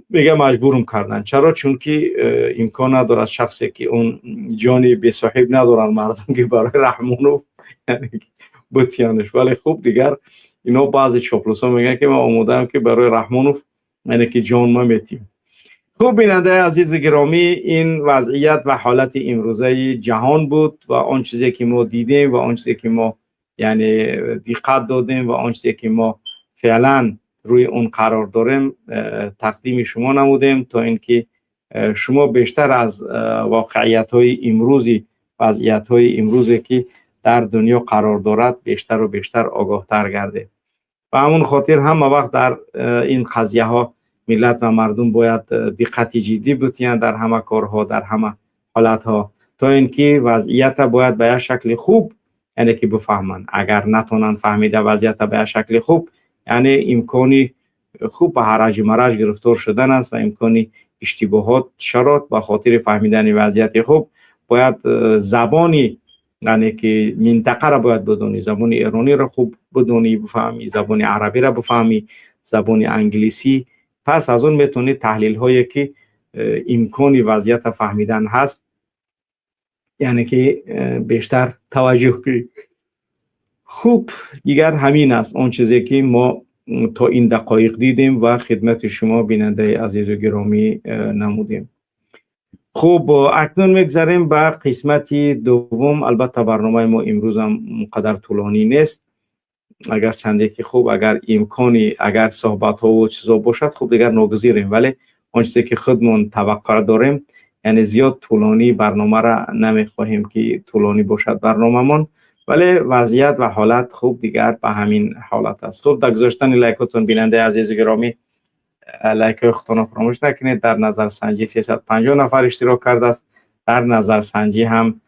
میگه مجبورم کردن. چرا؟ چون که امکان نداره از شخصی که اون جانی به صاحب ندارن مردم که برای رحمانوف یعنی بتیانش. ولی خب دیگر اینا بعضی چاپلوسا میگن که من آماده ام که برای رحمانوف یعنی که جان ما میتیم. خوب بیننده عزیز و گرامی، این وضعیت و حالت امروزه جهان بود و آن چیزی که ما دیدیم و آن چیزی که ما یعنی دقت دادیم و آن چیزی که ما فعلا روی اون قرار داریم تقدیم شما نمودیم تا اینکه شما بیشتر از واقعیت های امروزی، وضعیت های امروزی که در دنیا قرار دارد بیشتر و بیشتر آگاه تر گردید. و همون خاطر هم وقت در این قضیه ها ملت و مردم باید دقت جدی بتیان در همه کارها، در همه حالت ها، تا اینکه وضعیت باید به یک شکل خوب یعنی که بفهمن. اگر نتونن فهمیده وضعیت به یک شکل خوب، یعنی امکانی خوب به حرج مرج گرفتار شدن است و امکانی اشتباهات شرط به خاطر فهمیدن وضعیت خوب باید زبانی یعنی که منطقه را باید بدونی، زبان ایرانی را خوب بدونی، بفهمی، زبان عربی را بفهمی، زبان انگلیسی. پس از اون میتونی تحلیل هایی که امکانی وضعیت فهمیدن هست یعنی که بیشتر توجه کنی. خوب دیگر همین است اون چیزی که ما تا این دقایق دیدیم و خدمت شما بیننده عزیز و گرامی نمودیم. خوب، اکنون میگذاریم به قسمت دوم. البته برنامه ما امروز هم قدر طولانی نیست، اگر چندی که خوب اگر امکانی اگر صحبت ها و چیزا باشد خوب دیگر ناگزیریم، ولی اون چیزی که خودمون توقع داریم یعنی زیاد طولانی برنامه را نمیخواهیم که طولانی باشد برنامه‌مون، ولی وضعیت و حالت خوب دیگر به همین حالت است. خوب، در گذاشتن لایکاتون بیننده عزیز و گرامی لایک خودتون فراموش نکنید. در نظرسنجی 350 نفر اشتراک کرده است، در نظرسنجی هم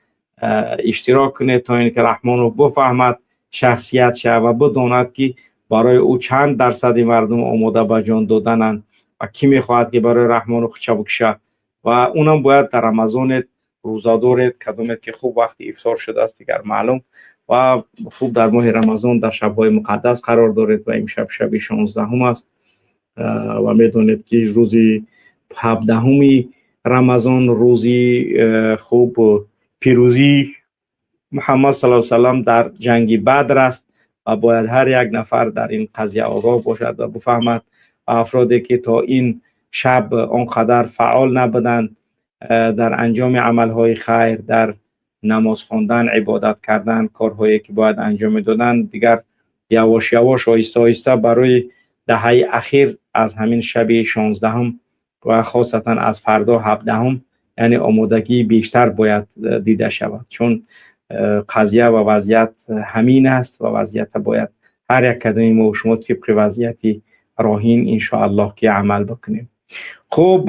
اشتراک کنید تا اینکه رحمانوف بفهمد شخصیت شود و بداند که برای او چند درصد مردم آماده به جان دادنند و کی میخواهد که برای رحمانوف چه بکشه. و اونم باید در رمضان روزه دارید، کدومت که خوب وقتی افطار شده است دیگر معلوم، و خوب در ماه رمضان در شب‌های مقدس قرار دارید و امشب شب 16 است و میدونید که روزی 17 رمضان روزی خوب پیروزی محمد صلی الله علیه و سلم در جنگ بدر است و باید هر یک نفر در این قضیه آگاه باشد و بفهمد افرادی که تا این شب آنقدر فعال نبودند در انجام عملهای خیر، در نماز خواندن، عبادت کردن، کارهایی که باید انجام دادن، دیگر یواش یواش آهسته آهسته برای دهه اخیر از همین شب 16 و خاصتا از فردا 17 یعنی آمادگی بیشتر باید دیده شود، چون قضیه و وضعیت همین است و وضعیت باید هر یک کدام ما و شما طبق وضعیتی راهین ان شاء الله که عمل بکنیم. خب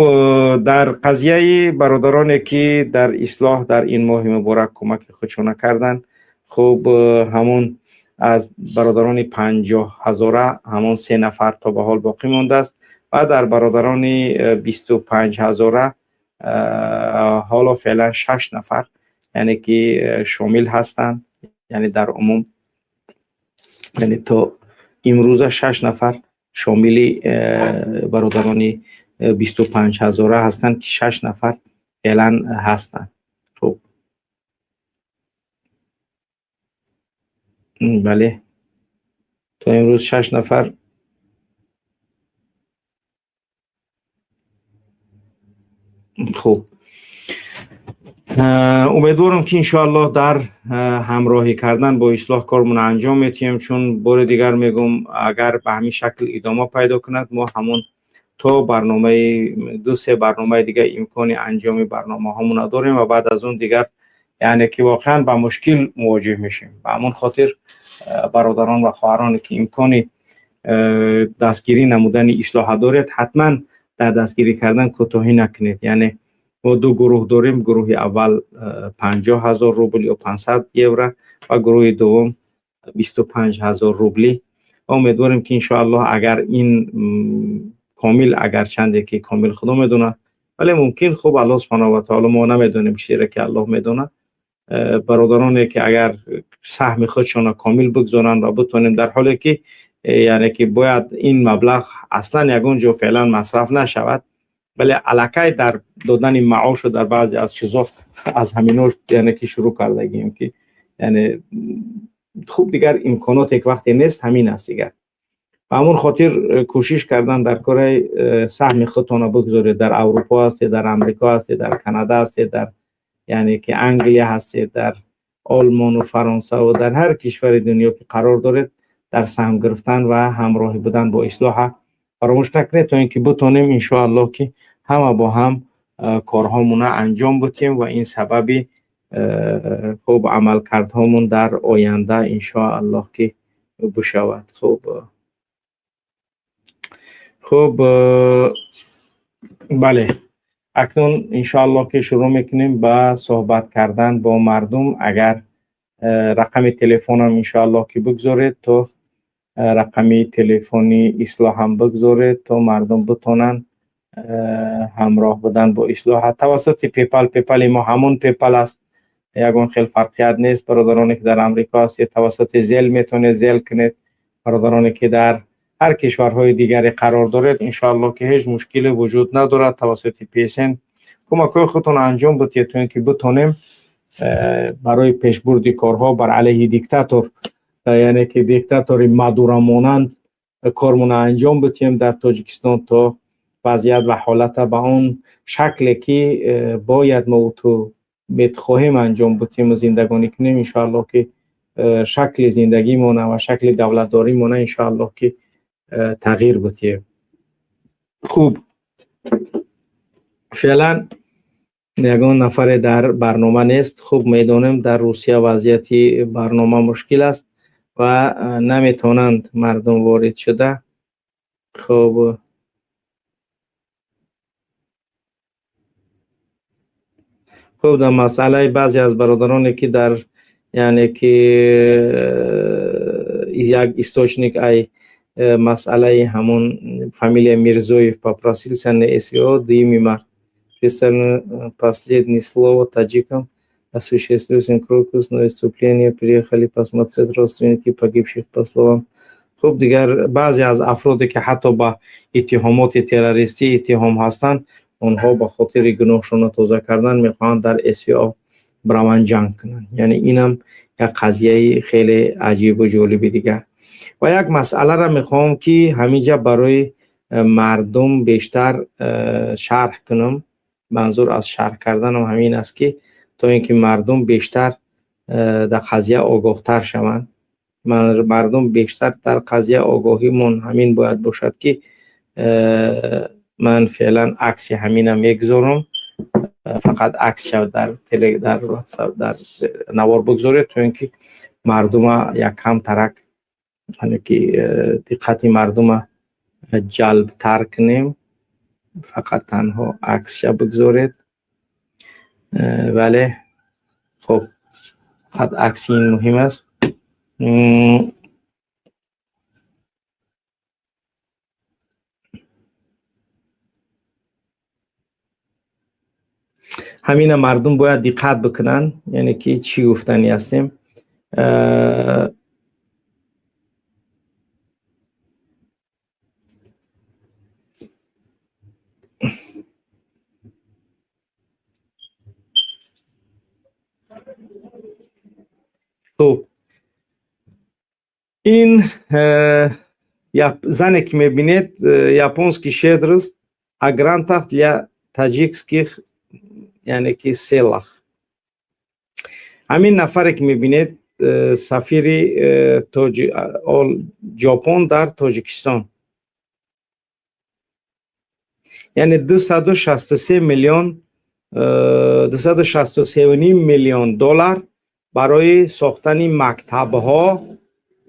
در قضیه برادرانی که در اصلاح در این ماه مبارک کمک خودشون کردن، خب همون از برادران 50,000 همون 3 نفر تا به حال باقی مانده است و در برادران 25,000 حالا فعلا 6 نفر یعنی که شامل هستند، یعنی در عموم یعنی تا امروز 6 نفر شامل برادران 25,000 هستند که 6 نفر فعلا هستند. خب بله تا امروز 6 نفر. خب امیدوارم که انشاءالله در همراهی کردن با اصلاح کارمون انجام میتیم، چون بار دیگر میگم اگر به همین شکل ادامه پیدا کند ما همون تا برنامه 2-3 برنامه دیگه امکان انجام برنامه همون داریم و بعد از اون دیگر یعنی که واقعا با مشکل مواجه میشیم. به همون خاطر برادران و خواهران که امکان دستگیری نمودن اصلاح دارید حتما در دستگیری کردن کوتاهی نکنید. یعنی ما 2 گروه داریم، گروه اول 50,000 روبل یا 500 یورو و گروه دوم 25,000 روبلی. امیدواریم که انشاءالله اگر این کامل اگر چنده که کامل خدا میدونه، ولی ممکن خب الله سبحانه و تعالی ما نمیدونیم چیزی که الله میدونه، برادرانی که اگر سهم خودشون کامل بگذارن و بتونیم در حالی که یعنی که باید این مبلغ اصلا یگان جا فعلا مصرف نشود، ولی علاقه در دادن معاش و در بعضی از چیزا از همینوش یعنی که شروع کردگیم که یعنی خوب دیگر امکانات یک وقتی نیست همین است دیگر. و همون خاطر کوشش کردن در کار سهم خودتون بگذارید، در اروپا هستید، در امریکا هستید، در کانادا هستید، در یعنی که انگلیس هستید، در آلمان و فرانسه و در هر کشور دنیا که قرار دارید در سهم گرفتن و همراهی بودن با اصلاح فراموش نکنید تا اینکه بتونیم ان شاء الله که همه با هم کارهامون انجام بدیم و این سبب خوب عمل کردهامون در آینده ان شاء الله که بشود. خب بله اکنون ان شاء الله که شروع میکنیم با صحبت کردن با مردم. اگر رقم تلفنم ان شاء الله که بگذارید تو رقمی تلفنی اصلاح هم بگذارید تا مردم بتونن همراه بودن با اصلاح توسط پیپل ما همون پیپل است، یگان خیلی فرقیت نیست. برادرانی که در امریکا هست توسط زل میتونه زل کنید، برادرانی که در هر کشورهای دیگری قرار دارید ان شاء الله که هیچ مشکلی وجود ندارد توسط پیسن کمک خودتون انجام بدید تا اینکه بتونیم برای پیشبرد کارها بر علیه دیکتاتور یعنی که دیکتاتوری مادورا مانند کارمون انجام بدیم در تاجیکستان تا وضعیت و حالت به اون شکلی که باید ما تو میخواهیم انجام بدیم و زندگانی کنیم ان شاء الله که شکل زندگی مونه و شکل دولتداری مونه ان شاء الله که تغییر بدیم. خوب فعلا یگان نفر در برنامه نیست. خوب میدونیم در روسیه وضعیتی برنامه مشکل است و نمیتونند مردم وارد شده. خب در مسئله بعضی از برادرانی که در یعنی که یک استوچنیک ای مسئله همون فامیلия Мирзоев попросился на СВО, да имя писано последнее слово таджикам осуществлять крокус, но выступление приехали посмотреть родственники погибших, по словам. خب دیگر بعضی از افرادی که حتی با اتهامات تروریستی اتهام هستند اونها به خاطر گناهشون توزیع کردن میخوان در اسیا برون جنگ کنن. یعنی اینم یک قضیه خیلی عجیب و جالب دیگر. و یک مسئله را میخوام که همینجا برای مردم بیشتر شرح کنم. منظور از شرح کردنم همین است که تا اینکه مردم بیشتر در قضیه آگاهتر شوند. مردم بیشتر در قضیه آگاهی من همین باید باشد که من فعلا عکس همینم میگذارم، فقط عکس شد در واتساپ در نوار بگذارید تو اینکه مردم یک کم ترک، یعنی که دقت مردم جلب تر کنیم. فقط تنها عکس شد بگذارید. بله خب فقط عکس این مهم است. همین مردم باید دقت بکنن، یعنی که چی گفتنی هستیم. تو این زنی که میبینید یاپونسکی شهر است، اگرانتاخت یا تاجیکسکی، یعنی که سیلخ. همین نفری که میبینید سفیر ژاپن در تاجیکستان، یعنی 263 میلیون 263.5 میلیون دلار برای ساختن مکتب ها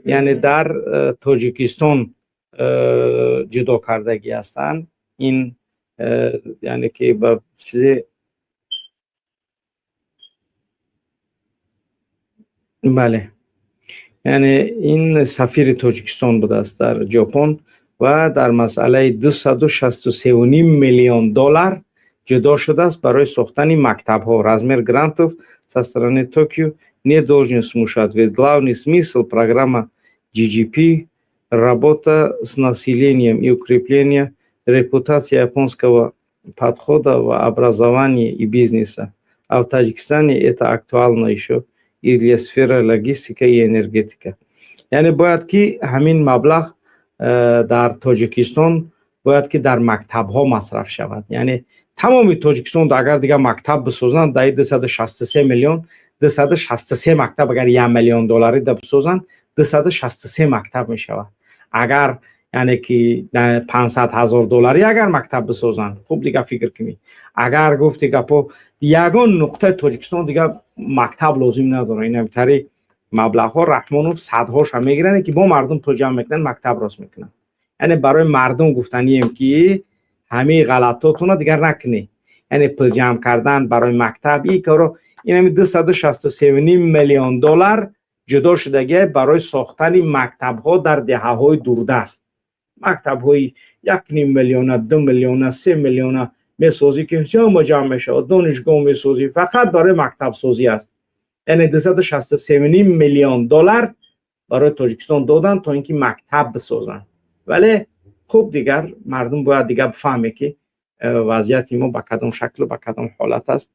یعنی در تاجیکستان جدا کردگی هستند. این یعنی که با چیز بله، یعنی این سفیر تاجیکستان بوده است در ژاپن و در مسئله 263.5 میلیون دلار جدا شده است برای ساختن مکتب ها. Размер грантов со стороны Токио не должен смущать, ведь главный смысл программы GGP – работа с населением и укрепление репутации японского подхода в образовании и бизнесе. А в Таджикистане это актуально еще и для сферы логистика и энергетика. یعنی باید که همین مبلغ در تاجیکستان باید که در مکتب ها مصرف شود. یعنی تمام تاجیکستان اگر دیگه مکتب بسازند در 263 میلیون 263 مکتب اگر 1 میلیون دلاری بسازند 263 مکتب می شود. اگر یعنی که 500,000 دلاری اگر مکتب بسازند خوب دیگه فکر کنید. اگر گفتی گپو یگان نقطه تاجیکستان دیگه مکتب لازم نداره، این همینطوری مبلغ ها رحمانوف صدهاش هم میگیرن که با مردم پول جمع میکنن مکتب راست میکنن. یعنی برای مردم گفتنیم که همه غلطاتون دیگر نکنی، یعنی پول جمع کردن برای مکتب این کارو این 263 میلیون دلار جدا شدگی برای ساختن مکتب ها در دهه های دوردست. مکتب های 1.5 میلیون 2 میلیون 3 میلیون میسازی که جمع میشه، دانشگاه میسازی، فقط برای مکتب سازی است. یعنی 263 میلیون دلار برای تاجیکستان دادن تا اینکه مکتب بسازن. ولی خوب دیگر مردم باید دیگر بفهمه که وضعیت ما به کدام شکل و به کدام حالت است.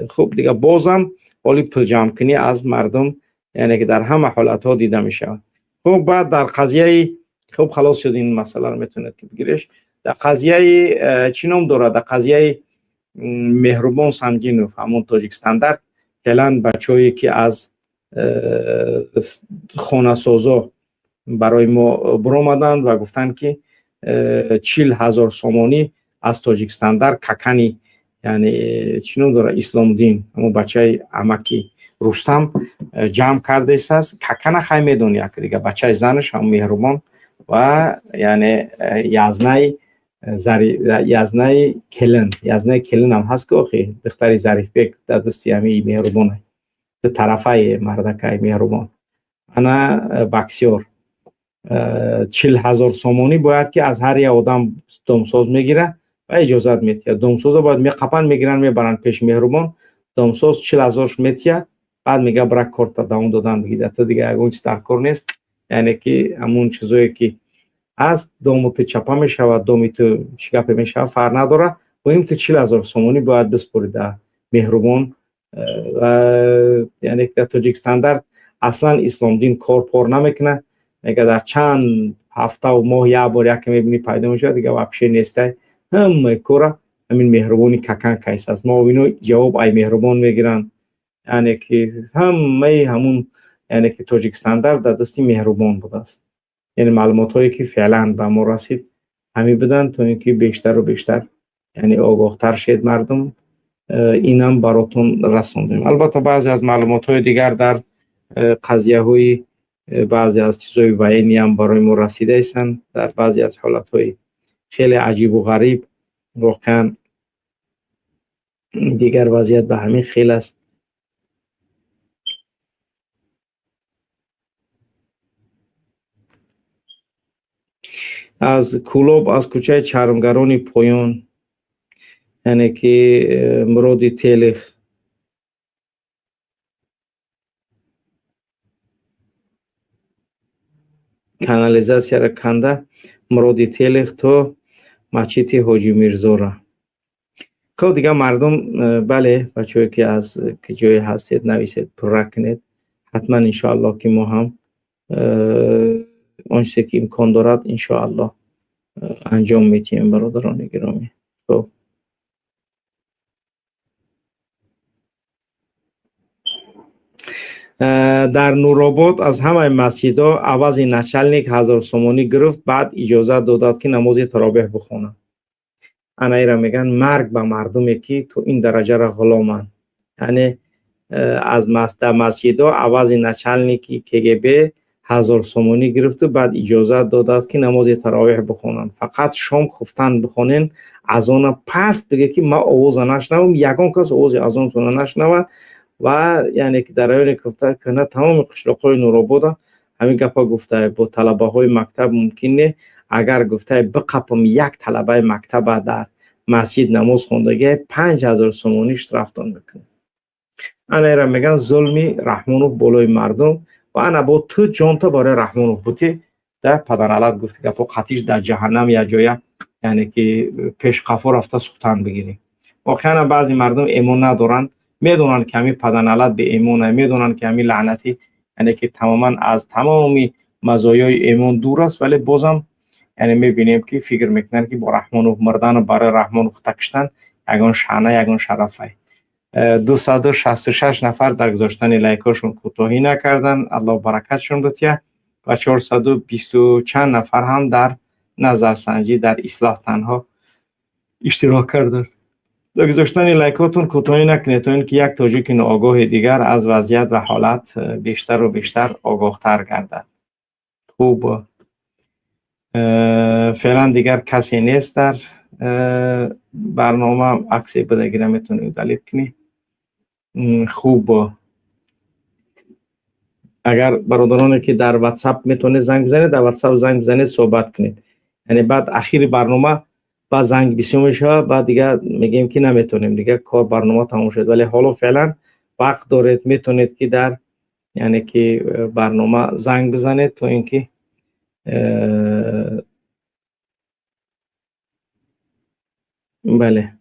خوب دیگر بازم ولی پول جمع کنی از مردم، یعنی که در همه حالت ها دیده می شود. خوب بعد در قضیه خوب خلاص شد این مسئله رو میتونید که بگیرش. در قضیه چی نام داره؟ در قضیه مهربان سنگینوف همون تاجیکستان در فعلا بچه‌ای که از خانه سازا برای ما برآمدن و گفتن که 40,000 سومانی از تاجیکستان در ککانی، یعنی چی نام داره اسلام الدین همون بچه عمکی رستم جمع کرده است. ککن خیلی میدونی که دیگه بچه زنش هم مهربان و یعنی یزنه کلن هم هست که آخی دختری ظریف بیگ در دستی همی مهربانه در طرفه مردکه مهربان. انا بکسیار 40,000 سومانی باید که از هر یک آدم دمساز میگیره و اجازت میتید. دمساز باید میقپن میگیرن میبرن پیش مهربان دامساز 40,000 میتیه، بعد میگه برای کارت داون دادن بگیده. تا دیگه اگه چیز در کار نیست، یعنی که همون چیزایی که از دومت چپا میشه و دومت چیگپ میشه فرق نداره. باید 40,000 سومونی باید بسپرید مهربان. و یعنی که در تاجیکستان در اصلا اسلام دین کار پر نمیکنه، میگه در چند هفته و ماه یک بار یک میبینی پیدا میشه دیگه واپش نیسته. هم کورا همین مهربانی ککن کیس است. ما اینو جواب ای مهربان میگیرن، یعنی که همون یعنی که تاجیکستان در دستی مهربان بوده است. یعنی معلومات هایی که فعلا به ما رسید همین بدن تا اینکه بیشتر و بیشتر یعنی آگاهتر شد مردم، اینم براتون رسوندیم. البته بعضی از معلومات های دیگر در قضیه های بعضی از چیزهای وینی هم برای ما رسیده ایستن، در بعضی از حالت های خیلی عجیب و غریب. واقعا دیگر وضعیت به همین خیلی است. از کلوب از کوچه چرمگرانی پایان، یعنی که مرادی تلخ کانالیزاسیا را کنده، مرادی تلخ تو مسجد حاجی میرزا را. خب دیگه مردم بله بچه‌ای که از که جای هستید نویسید پر کنید، حتما انشاءالله که ما هم آنچه که امکان دارد انشاءالله انجام میتیم برادران گرامی. خب در نورآباد از همه مسجدها عوض نچلنیک 1000 سومانی گرفت، بعد اجازه دادد که نماز تراویح بخونه. انا ایرا میگن مرگ به مردمی که تو این درجه را غلامن. یعنی از مسجدها عوض نچلنیکی KGB 1000 سومانی گرفت و بعد اجازه دادد که نماز تراویح بخونن. فقط شام خفتن بخونین، از آن پس بگه که ما آواز نشنوم، یگان کس آواز از آن سونه نشنوه. و یعنی که در ایران گفته کنه تمام قشلاقای نورآباد همین گپا گفته با طلبه های مکتب ممکنه اگر گفته بقپم یک طلبه مکتب در مسجد نماز خوندگی 5000 سومانی اشترافتان میکنه. انا ایران میگن ظلمی رحمانوف بالای مردم و انا با تو جانتا برای رحمانوف بودی در پدرالت گفته گپا قطیش در جهنم یا جای یعنی که پیش قفا رفته سختن بگیری. واقعا بعضی مردم ایمان ندارن، میدونن که همین پدرالت به ایمانه، میدونن که همین لعنتی یعنی که تماما از تمامی مزایای ایمان دور است، ولی بازم یعنی میبینیم که فکر میکنن که با رحمانوف مردن و برای رحمانوف تکشتن یگان شانه یگان شرفه. 266 نفر در گذاشتن لایکاشون کوتاهی نکردن، الله برکتشون بده، و 420 چند نفر هم در نظرسنجی در اصلاح تنها اشتراک کردن. در گذاشتن لایکاتون کوتاهی نکنید تا اینکه یک تاجیک ناآگاه دیگر از وضعیت و حالت بیشتر و بیشتر آگاهتر گردد. خوب فعلا دیگر کسی نیست در برنامه، عکسی بدگیره میتونید دلیت کنی. خوب اگر برادرانی که در واتساپ میتونه زنگ بزنید، در واتساپ زنگ بزنید صحبت کنید، یعنی بعد اخیر برنامه بعد زنگ بسیار میشه، بعد دیگه میگیم که نمیتونیم دیگه کار برنامه تموم شد، ولی حالا فعلا وقت دارید میتونید که در یعنی که برنامه زنگ بزنید تا اینکه بله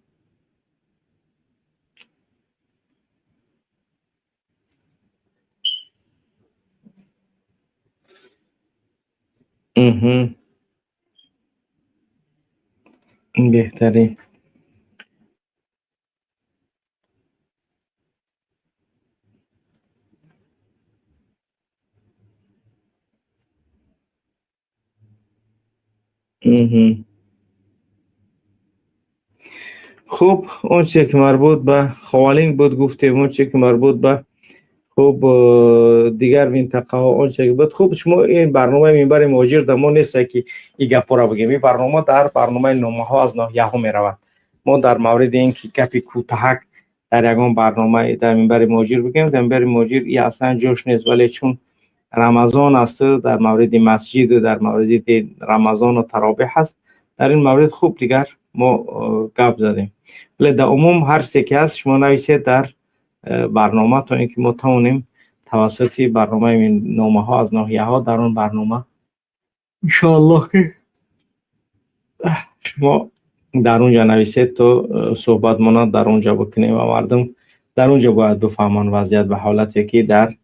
بهترین. خوب اونچه که مربوط به خوالینگ بود گفتیم، اونچه که مربوط به خوب دیگر منطقه ها اونچه که بود. خوب شما این برنامه منبر مهاجر در ما نیست که این گپا را بگیم، این برنامه در برنامه نامه ها از ناحیه ها می رود. ما در مورد این که گپی کوتاه در یگان برنامه در منبر مهاجر بگیم، در منبر مهاجر این اصلا جوش نیست، ولی چون رمضان است در مورد مسجد و در مورد رمضان و تراویح هست، در این مورد خوب دیگر ما گپ زدیم. ولی در عموم هر سه که هست شما نویسید در برنامه تا اینکه ما توانیم توسط برنامه این نامه ها از ناحیه ها در اون برنامه انشاءالله که شما در اونجا نویسید تو صحبت مانا در اونجا بکنیم و مردم در اونجا باید بفهمان وضعیت و حالتی که در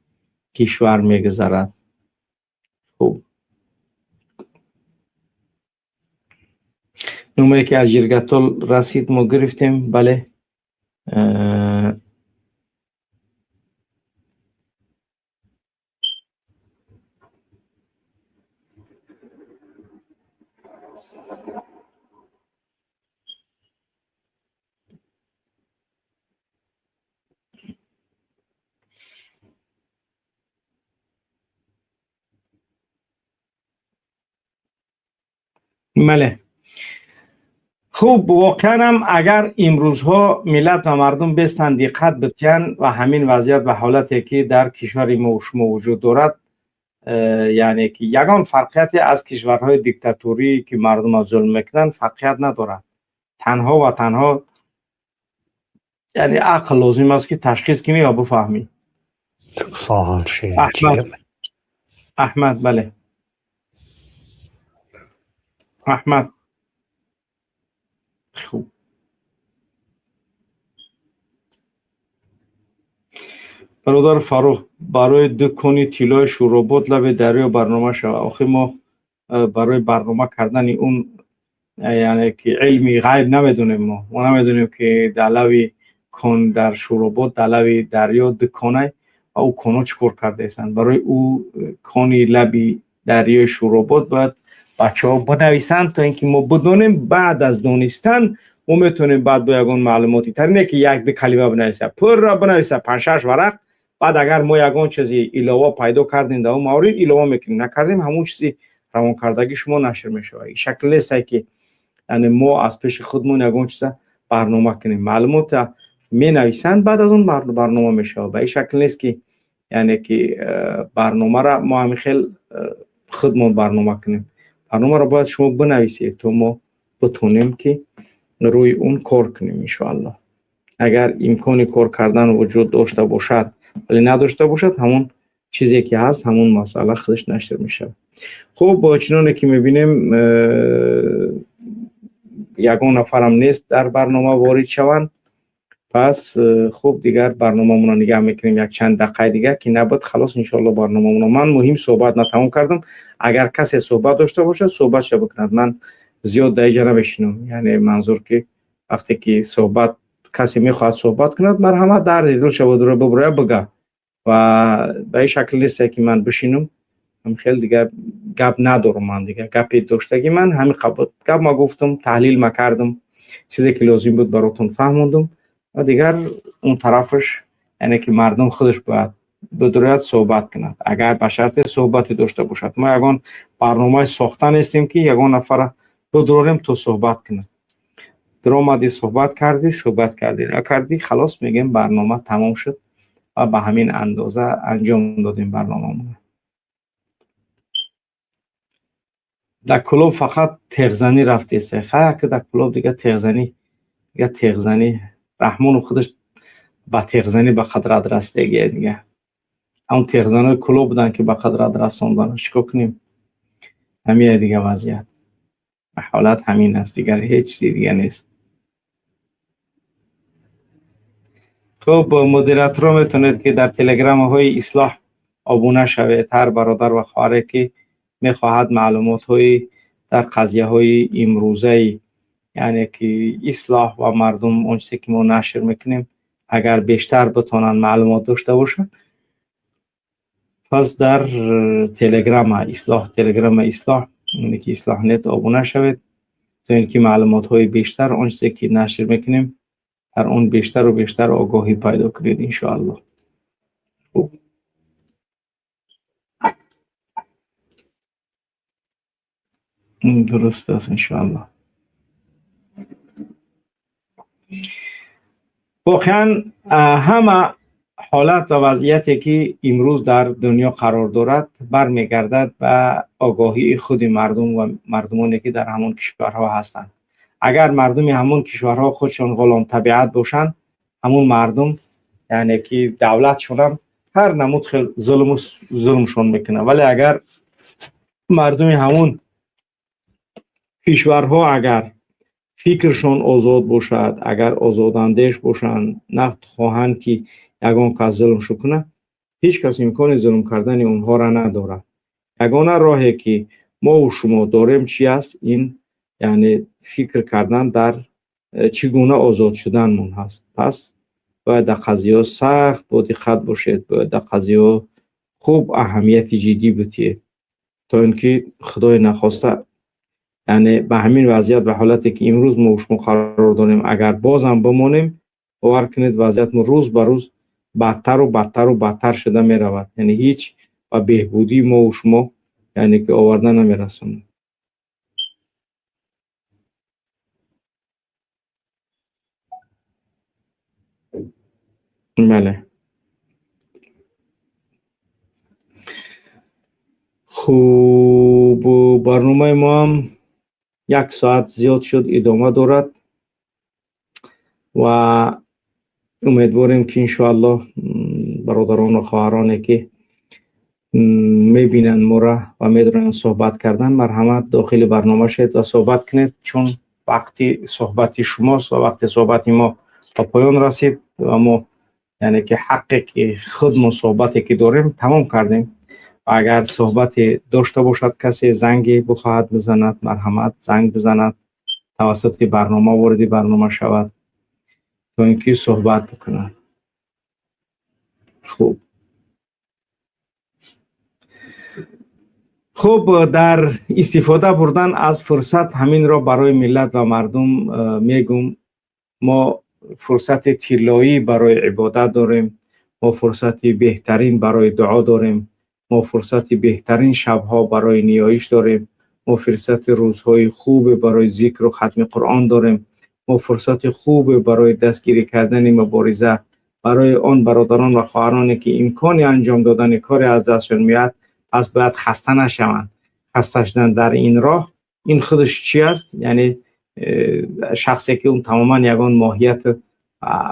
کشور میگذرد. خوب، نمره که از جرگتال رسید ما گرفتیم. بله، بله. خوب، واقعا هم اگر امروزها ملت و مردم بستند دقت بتین و همین وضعیت و حالتی که در کشور ما و شما وجود دارد، یعنی که یگان فرقیت از کشورهای دیکتاتوری که مردم از ظلم میکنند فرقیت ندارد. تنها و تنها یعنی عقل لازم است که تشخیص کنی یا بفهمی. احمد بله، احمد. خوب، برادر فاروق، برای دکانی طلای شورابات لب دریا برنامه شد. آخه ما برای برنامه کردن اون یعنی که علمی غیب نمیدونیم. ما نمیدونیم که در لب کن در شورابات در لب دریا دکانه و او کانو چکار کرده ایستند. برای او کانی لبی دریای شورابات باید بچه ها بنویسند تا اینکه ما بدونیم. بعد از دونستن ما میتونیم بعد با یگان معلوماتی تر نه که یک دو کلمه بنویسه، پر را بنویسه 5-6 ورق. بعد اگر ما یگان چیزی علاوه پیدا کردیم در اون مورد علاوه میکنیم، نکردیم همون چیزی روان کردگی شما نشر میشه. این شکل است که یعنی ما از پیش خودمون یگان چیز برنامه کنیم، معلومات می نویسند بعد از اون برنامه میشه. به این شکل نیست که یعنی که برنامه را ما هم خیلی خودمون برنامه کنیم. برنامه را باید شما بنویسید تا ما بتونیم که روی اون کار کنیم ان شاء الله. اگر امکان کار کردن وجود داشته باشد ولی نداشته باشد، همون چیزی که هست همون مسئله خودش نشر میشه. خب، با چنانه که میبینیم یگان نفرم نیست در برنامه وارد شوند. پس خوب، دیگر برنامه مون نگاه میکنیم یک چند دقیقه دیگه که نبود خلاص انشالله برنامه مون. من مهم صحبت نتمام کردم. اگر کسی صحبت داشته باشه صحبت شه بکند، من زیاد دیگه نبشینم. یعنی منظور که وقتی که صحبت کسی میخواد صحبت کند مرحمت در دل شود رو ببره بگه و به این شکل نیست که من بشینم. هم خیلی دیگه گپ ندارم. من دیگه گپی داشتگی من همین گپ ما گفتم، تحلیل ما کردم، چیزی که لازم بود براتون فهموندم و دیگر اون طرفش یعنی که مردم خودش باید بدرایت صحبت کند. اگر به شرط صحبتی داشته باشد. ما یگان برنامه ساخته نیستیم که یگان نفر بدراریم تو صحبت کند. در آمدی صحبت کردی نکردی خلاص میگیم برنامه تمام شد و به همین اندازه انجام دادیم برنامه. در کلوب فقط تغزنی رفتی سخه که در کلوب دیگه تغزنی رحمان خودش با تغزنی به قدر رسیدگی دیگه. همون تغزنای کلوب بودن که به قدر رسوندن. چیکار کنیم؟ همین دیگه وضعیت حالت همین است دیگه، هیچ چیزی دیگه نیست. خب، مدیراتور میتونید که در تلگرام های اصلاح آبونه شوید. هر برادر و خواهری که میخواهد معلومات های در قضیه های امروزه یعنی که اصلاح و مردم اون چیزی که ما نشر میکنیم اگر بیشتر بتونن معلومات داشته باشن، پس در تلگرام اصلاح یعنی که اصلاح نت آبونه شوید تا اینکه معلومات های بیشتر اون چیزی که نشر میکنیم در اون بیشتر و بیشتر آگاهی پیدا کنید ان شاء الله. خوب، درست است ان شاء الله. واقعا همه حالت و وضعیتی که امروز در دنیا قرار دارد برمیگردد به آگاهی خود مردم و مردمانی که در همون کشورها هستند. اگر مردم همون کشورها خودشون غلام طبیعت باشند، همون مردم یعنی که دولتشون هم هر نمود خیلی ظلمشون میکنه. ولی اگر مردم همون کشورها اگر فکرشون آزاد باشد، اگر آزاداندیش باشند، نقد خواهند که یگان کس ظلم شو کنه، هیچ کس امکان ظلم کردن اونها را ندارد. یگانه راهی که ما و شما داریم چی است؟ این یعنی فکر کردن در چگونه آزاد شدن من هست. پس باید در قضیه سخت با دقت باشید، باید در قضیه خوب اهمیت جدی بدید تا اینکه خدای نخواسته یعنی به همین وضعیت و حالتی که امروز ما و شما قرار داریم اگر بازم بمانیم، باور کنید وضعیت ما روز به روز بدتر و بدتر و بدتر شده می رود. یعنی هیچ و بهبودی ما و شما یعنی که آورده نمی رسونه. بله. خوب، برنامه ما هم 1 ساعت زیاد شد، ادامه دارد و امیدواریم که انشاءالله برادران و خواهرانی که میبینن ما را و میدونن صحبت کردن مرحمت داخل برنامه شد و صحبت کنید، چون وقتی صحبتی شماست و وقتی صحبتی ما به پایان رسید و ما یعنی که حقی که خودمون صحبتی که داریم تمام کردیم. و اگر صحبتی داشته باشد کسی زنگی بخواهد بزند، مرحمت زنگ بزند، توسط برنامه وارد برنامه شود تا اینکه صحبت بکنن. خوب، در استفاده بردن از فرصت همین را برای ملت و مردم میگم. ما فرصت طلایی برای عبادت داریم، ما فرصت بهترین برای دعا داریم، ما فرصت بهترین شبها برای نیایش داریم، ما فرصت روزهای خوب برای ذکر و ختم قرآن داریم، ما فرصت خوب برای دستگیری کردن مبارزه برای آن برادران و خواهرانی که امکان انجام دادن کار از دستشان میاد، پس باید خسته نشوند. خسته شدن در این راه این خودش چی است؟ یعنی شخصی که اون تماما یگان ماهیت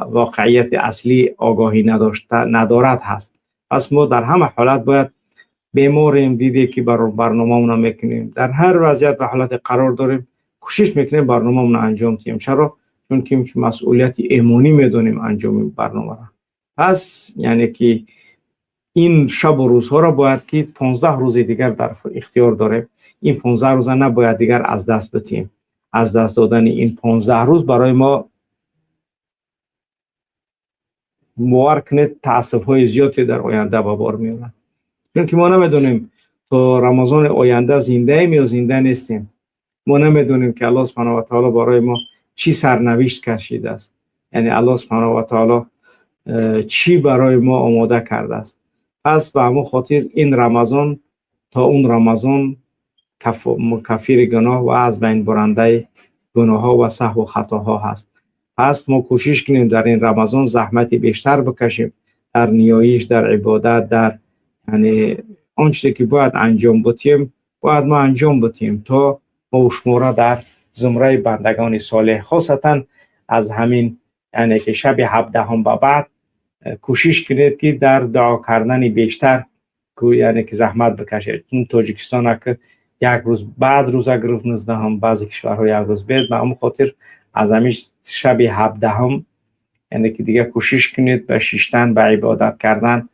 واقعیت اصلی آگاهی ندارد هست. پس ما در همه حالت باید بیماریم دیدی که برنامه مون میکنیم، در هر وضعیت و حالت قرار داریم کوشش میکنیم برنامه مون انجام دهیم. چرا؟ چون که مسئولیت ایمانی میدونیم انجام برنامه را. پس یعنی که این شب و روزها را باید که 15 روز دیگر در اختیار داریم. این 15 روز نباید دیگر از دست بدیم. از دست دادن این 15 روز برای ما باور کنید تأسف های زیادی در آینده به بار میارن. چون که ما نمیدونیم تا رمضان آینده زنده ایم یا زنده نیستیم. ما نمیدونیم که الله سبحانه و تعالی برای ما چی سرنوشت کشیده است. یعنی الله سبحانه و تعالی چی برای ما آماده کرده است. پس به همون خاطر این رمضان تا اون رمضان کفیر گناه و از بین برنده گناه ها و سهو و خطاها هست. پس ما کوشش کنیم در این رمضان زحمت بیشتر بکشیم در نیایش، در عبادت، در یعنی آنچه که باید انجام بدیم باید ما انجام بدیم تا ما و شما را در زمره بندگان صالح، خاصتا از همین یعنی که شب 17 به بعد کوشش کنید که در دعا کردن بیشتر یعنی که زحمت بکشید. این تاجیکستان که یک روز بعد روزه گرفت 19 هم، بعضی کشورها یک روز بعد، به همون خاطر از همیش شب 17 یعنی که دیگه کوشش کنید به شیشتن به عبادت کردن،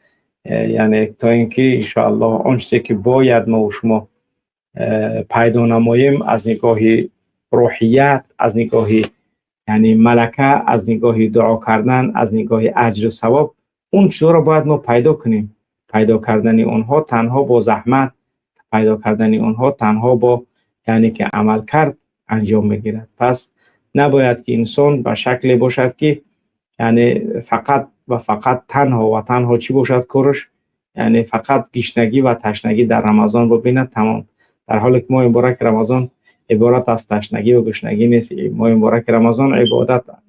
یعنی تا اینکه ان شاء الله آنچه که باید ما و شما پیدا نماییم از نگاه روحیت، از نگاه یعنی ملکه، از نگاه دعا کردن، از نگاه اجر و ثواب، اون چیزا رو باید ما پیدا کنیم. پیدا کردن اونها تنها با زحمت، پیدا کردن اونها تنها با یعنی که عمل کرد انجام میگیرد. پس نباید که انسان به شکلی باشد که یعنی فقط و فقط تنها و تنها چی باشد کارش، یعنی فقط گشنگی و تشنگی در رمضان ببیند تمام. در حالی که ما مبارک رمضان عبارت از تشنگی و گشنگی نیست. ما مبارک رمضان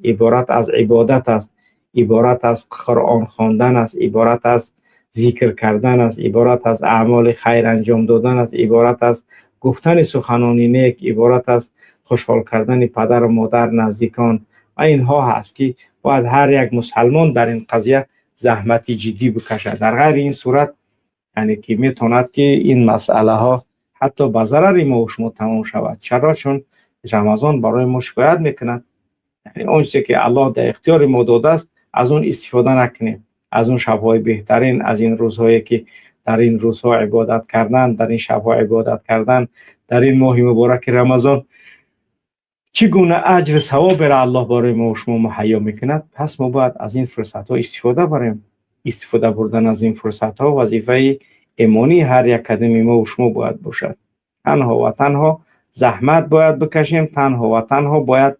عبارت از عبادت است، عبارت از قرآن خواندن است، عبارت از ذکر کردن است، عبارت از اعمال خیر انجام دادن است، عبارت از گفتن سخنان نیک، عبارت از خوشحال کردن پدر و مادر، نزدیکان و اینها هست که باید هر یک مسلمان در این قضیه زحمت جدی بکشد. در غیر این صورت یعنی که میتواند که این مسئله ها حتی به ضرر ما و شما تمام شود. چرا؟ چون رمضان برای ما شکایت میکند، یعنی اون چیزی که الله در اختیار ما داده است از اون استفاده نکنیم، از اون شب‌های بهترین، از این روزهایی که در این روزها عبادت کردن، در این شب‌ها عبادت کردن، در این ماه مبارک رمضان چگونه اجر ثواب را الله برای ما و شما مهیا میکند. پس ما باید از این فرصت‌ها استفاده بریم. استفاده بردن از این فرصت‌ها وظیفه ایمانی هر یک کدام ما و شما باید باشد. تنها و تنها زحمت باید بکشیم، تنها و تنها باید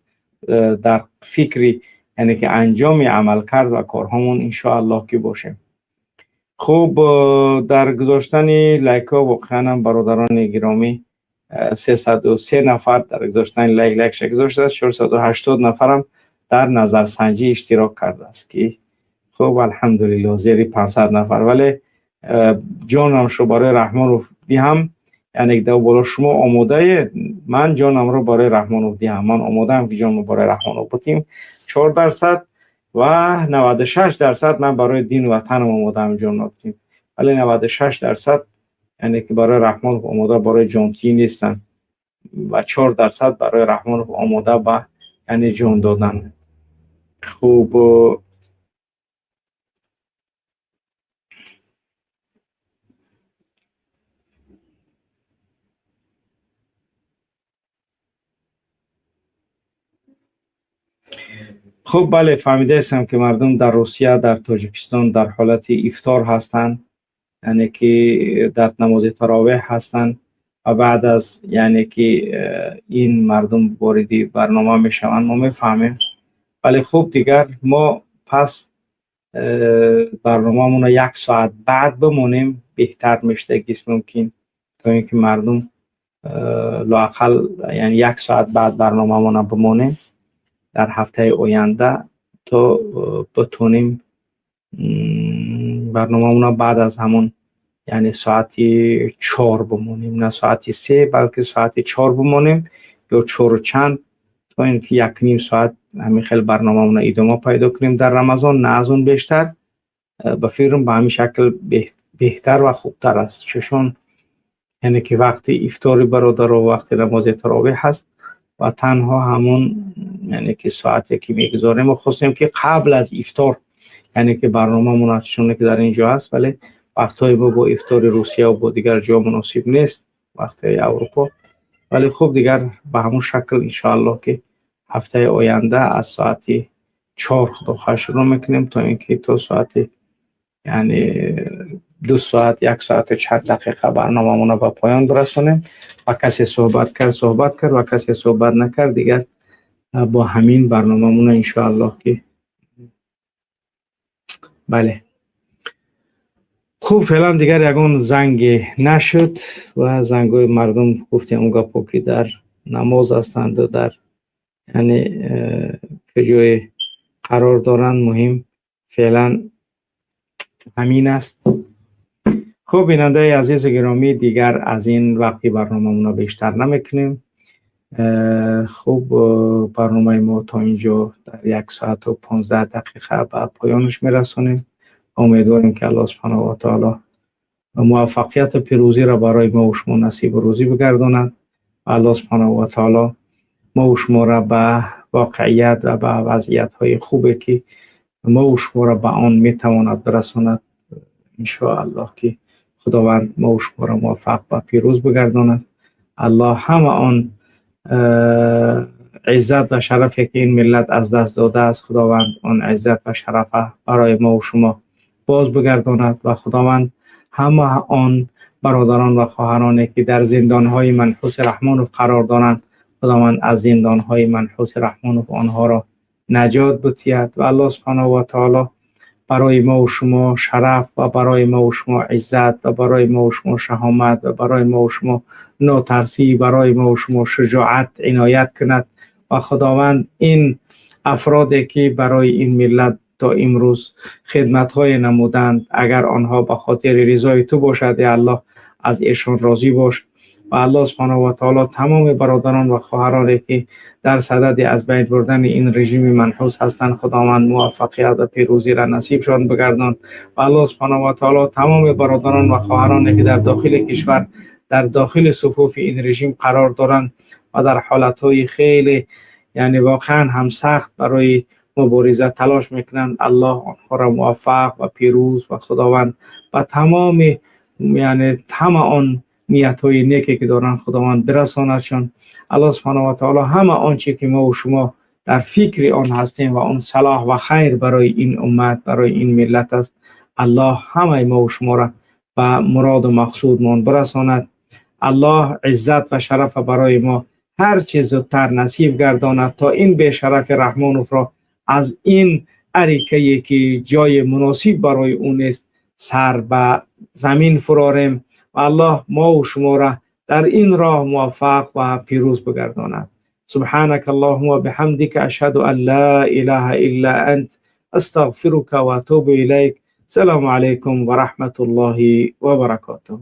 در فکری یعنی که انجام عمل کرد و کارهامون ان شاء الله که باشه. خب در گذاشتن لایک ها واقعا برادران گرامی 303 نفر در گذاشتن لایک گذاشته است، 480 نفرم در نظرسنجی اشتراک کرده است که خب الحمدلله زیر 500 نفر. ولی جانم شو برای رحمان رو دیهم، یعنی دو بالا شما آماده، من جانم رو برای رحمان رو دیهم، من آماده هم که جانم برای رحمان رو بتیم 4% و 96% من برای دین و وطن آماده هم جان بتیم. ولی 96% یعنی که برای رحمان آماده برای جانتی نیستن و 4% برای رحمان آماده با یعنی جان دادن. خوب خب بله فهمیده هستم که مردم در روسیه، در تاجیکستان در حالت افطار هستند، یعنی که در نماز تراویح هستند و بعد از یعنی که این مردم واردی برنامه میشوند ما میفهمیم. ولی خب دیگر ما پس برنامه‌مون رو 1 ساعت بعد بمونیم بهتر میشه گیس ممکن، تا اینکه مردم لااقل یعنی 1 ساعت بعد برنامه‌مون رو بمونیم در هفته آینده تا بتونیم برنامه‌مون رو بعد از همون یعنی ساعتی 4 بمونیم، نه ساعتی 3 بلکه ساعتی 4 بمونیم یا 4 و چند، تا اینکه 1.5 ساعت همین خیلی برنامه‌مون رو ادامه پیدا کنیم در رمضان، نه از اون بیشتر. به فکرم به همین شکل بهتر و خوبتر است، چون یعنی که وقتی افطاری برادر و وقتی نماز تراویح هست و تنها همون یعنی که ساعتی که میگذاریم و خواستیم که قبل از افطار یعنی که برنامه مناسبه که در اینجا هست، ولی وقتهای با افطار روسیه و با دیگر جا مناسب نیست، وقتهای اروپا. ولی خب دیگر به همون شکل انشاءالله که هفته آینده از ساعتی 4 خدا شروع میکنیم تا اینکه تا ساعتی یعنی 2 ساعت 1 ساعت و چند دقیقه برنامه‌مون رو به پایان برسونیم و کسی صحبت کرد و کسی صحبت نکرد دیگر با همین برنامه‌مون ان شاء الله که بله. خوب فعلا دیگر یگان زنگ نشد و زنگای مردم گفتیم اونگاه که در نماز هستند و در یعنی که جای قرار دارن، مهم فعلا همین است. خب بیننده عزیز و گرامی دیگر از این وقتی برنامه رو بیشتر نمیکنیم. خب برنامه ما تا اینجا در 1 ساعت و 15 دقیقه به پایانش میرسونیم. امیدواریم که الله سبحانه و تعالی موفقیت پیروزی را برای ما و شما نصیب و روزی بگرداند. الله سبحانه و تعالی ما و شما را به واقعیت و به وضعیت های خوبی که ما و شما را به آن میتواند برساند ان شاء الله که خداوند ما و شما را موفق و پیروز بگرداند. الله همه آن عزت و شرفی که این ملت از دست داده است، خداوند آن عزت و شرف برای ما و شما باز بگرداند و خداوند همه آن برادران و خواهرانی که در زندان‌های منحوس رحمانوف قرار دارند، خداوند از زندان‌های منحوس رحمانوف آنها را نجات بتید و الله سبحانه و تعالی برای ما و شما شرف و برای ما و شما عزت و برای ما و شما شهامت و برای ما و شما ناترسی، برای ما و شما شجاعت عنایت کند و خداوند این افرادی که برای این ملت تا امروز خدمت‌های نمودند، اگر آنها به خاطر رضای تو باشد ای الله از ایشان راضی باش و الله سبحانه و تعالی تمام برادران و خواهرانی که در صدد از بین بردن این رژیم منحوس هستند خداوند موفقیت و پیروزی را نصیبشان بگردان و الله سبحانه و تعالی تمام برادران و خواهرانی که در داخل کشور در داخل صفوف این رژیم قرار دارند و در حالتهای خیلی یعنی واقعا هم سخت برای مبارزه تلاش میکنند، الله آنها را موفق و پیروز و خداوند و تمام یعنی همه آن نیت های نیکی که دارن خداوند برساندشان. الله سبحانه و تعالی همه آنچه که ما و شما در فکر آن هستیم و آن صلاح و خیر برای این امت برای این ملت است، الله همه ما و شما را به مراد و مقصودمان برساند. الله عزت و شرف برای ما هر چیز زودتر نصیب گرداند تا این به شرف رحمان را از این اریکه‌ای که جای مناسب برای اون است سر به زمین فراریم و الله ما و شما را در این راه موفق و پیروز بگرداند. سبحانك اللهم و بحمدك اشهد ان لا اله الا انت استغفرك و اتوب الیک. السلام علیکم و رحمت الله و برکاته.